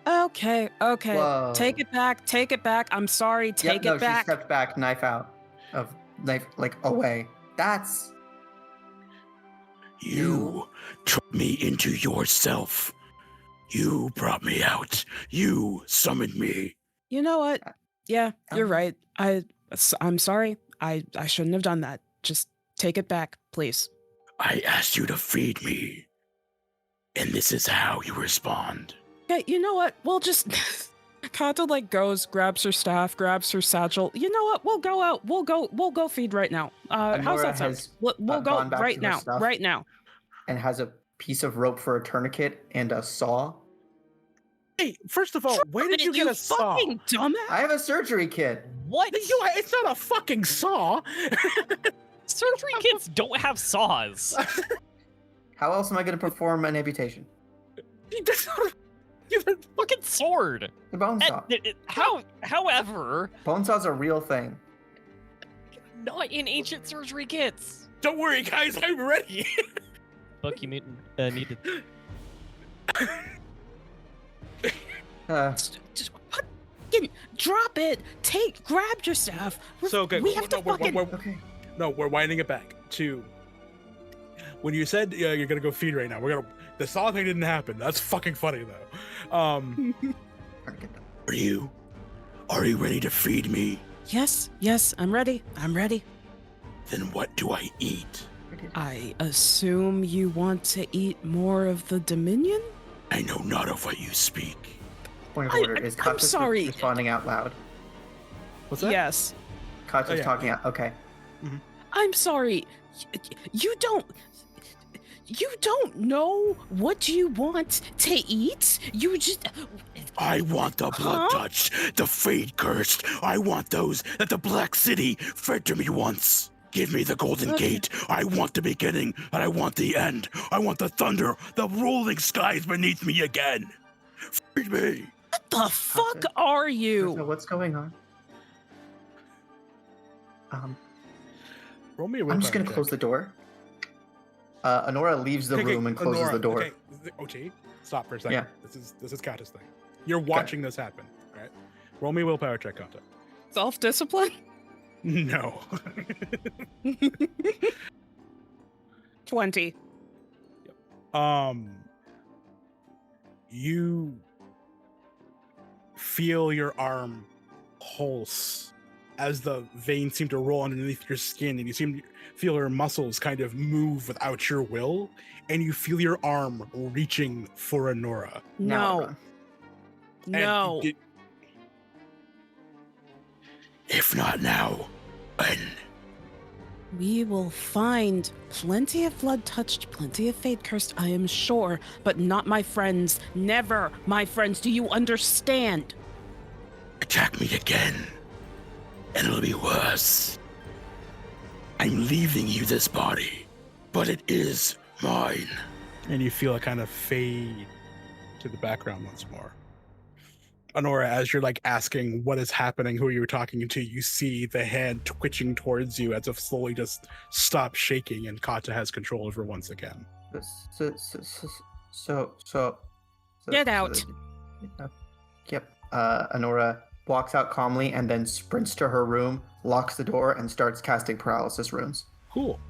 A: Okay.
E: Whoa.
A: Take it back. Take it back. I'm sorry. Take
E: no,
A: it back.
E: She stepped back, knife out, knife like away. That's
D: You took me into yourself. You brought me out. You summoned me.
A: You know what? Yeah, you're
E: Um,
A: right. I'm sorry. I shouldn't have done that. Just take it back, please.
D: I asked you to feed me. And this is how you respond.
A: Okay, you know what? We'll just Kata like goes, grabs her staff, grabs her satchel. You know what? We'll go out. We'll go feed right now. How's
E: Honora
A: that sound?
E: has,
A: We'll go
E: gone back
A: right
E: to her
A: now.
E: stuff.
A: Right now.
E: and has a piece of rope for a tourniquet and a saw.
D: Hey, first of all, where did you get a saw?
A: fucking dumbass?
E: I have a surgery kit.
C: What?
D: It's not a fucking saw.
C: Surgery kits don't have saws.
E: How else am I going to perform an amputation?
D: That's not a
C: Fucking sword.
E: The bone saw.
C: However,
E: Bone saw's a real thing.
C: not in ancient surgery kits.
D: Don't worry, guys, I'm ready.
C: Book you needed.
A: Just fucking drop it. Grab your staff.
D: So good.
A: We have to fucking.
E: Okay.
D: No, we're winding it back to when you said you're gonna go feed right now. The saw thing didn't happen. That's fucking funny though.
E: Tourniquet.
D: Are you ready to feed me?
A: Yes, I'm ready. I'm ready.
D: Then what do I eat?
A: I assume you want to eat more of the Dominion?
D: I know not of what you speak.
E: Point of
A: I-
E: order
A: I'm
E: is Kata's
A: sorry.
E: responding out loud.
D: What's
A: Yes.
E: Kata's
D: Oh, yeah.
E: talking out. Okay.
A: I'm sorry. You don't know what you want to eat? You just
D: I want the blood
A: Huh?
D: touched, the fade cursed. I want those that the Black City fed to me once.
F: Give me the golden gate. I want the beginning and I want the end. I want the thunder, the rolling skies beneath me again. Feed me.
A: What the fuck are you?
E: What's going on?
D: Roll me a
E: I'm just gonna
D: willpower
E: close
D: check.
E: the door. Honora leaves the room and closes
D: Honora,
E: the door.
D: Okay, OT, stop for a second.
E: Yeah.
D: This is Kata's thing. You're watching this happen, right? Roll me a willpower check, Kata.
A: Self-discipline?
D: No.
A: 20.
D: You feel your arm pulse as the veins seem to roll underneath your skin, and you feel your muscles kind of move without your will, and you feel your arm reaching for Honora.
E: Now
A: No.
E: run.
A: No.
F: If not now, when?
A: We will find plenty of blood touched, plenty of fate cursed, I am sure, but not my friends. Never my friends. Do you understand?
F: Attack me again, and it'll be worse. I'm leaving you this body, but it is mine.
D: And you feel it kind of fade to the background once more. Honora, as you're like asking what is happening, who you were talking to, you see the hand twitching towards you as if slowly just stop shaking, and Kata has control over once again.
E: So
A: Get out.
E: Yep. Honora walks out calmly and then sprints to her room, locks the door, and starts casting paralysis runes.
D: Cool.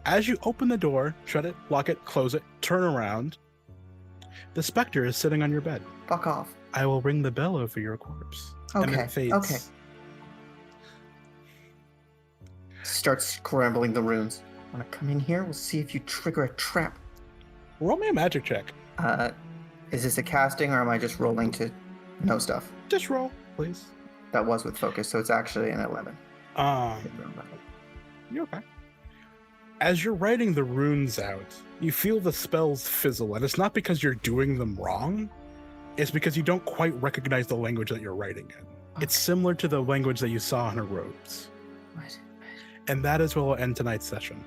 D: As you open the door, shut it, lock it, close it, turn around, the specter is sitting on your bed.
E: Fuck off.
D: I will ring the bell over your corpse. And then
E: Okay.
D: it fades.
E: Okay. Starts scrambling the runes. Wanna come in here? We'll see if you trigger a trap.
D: Roll me a magic check.
E: Is this a casting or am I just rolling to know stuff?
D: Just roll, please.
E: That was with focus, so it's actually an 11.
D: You're okay. As you're writing the runes out, you feel the spells fizzle, and it's not because you're doing them wrong. It's because you don't quite recognize the language that you're writing in. It's similar to the language that you saw on her robes.
E: What?
D: And that is where we'll end tonight's session.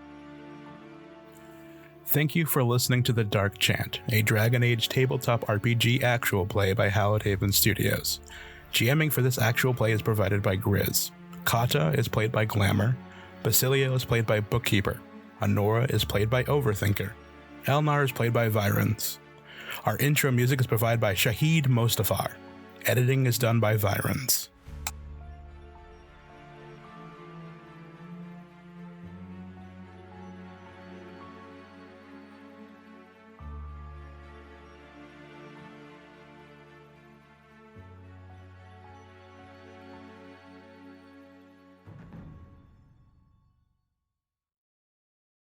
D: Thank you for listening to The Dark Chant, a Dragon Age tabletop RPG actual play by Hallowed Haven Studios. GMing for this actual play is provided by Grizz. Kata is played by Glamour. Basilio is played by Bookkeeper. Honora is played by Overthinker. Elnar is played by Virons. Our intro music is provided by Shahid Mostafar. Editing is done by Virons.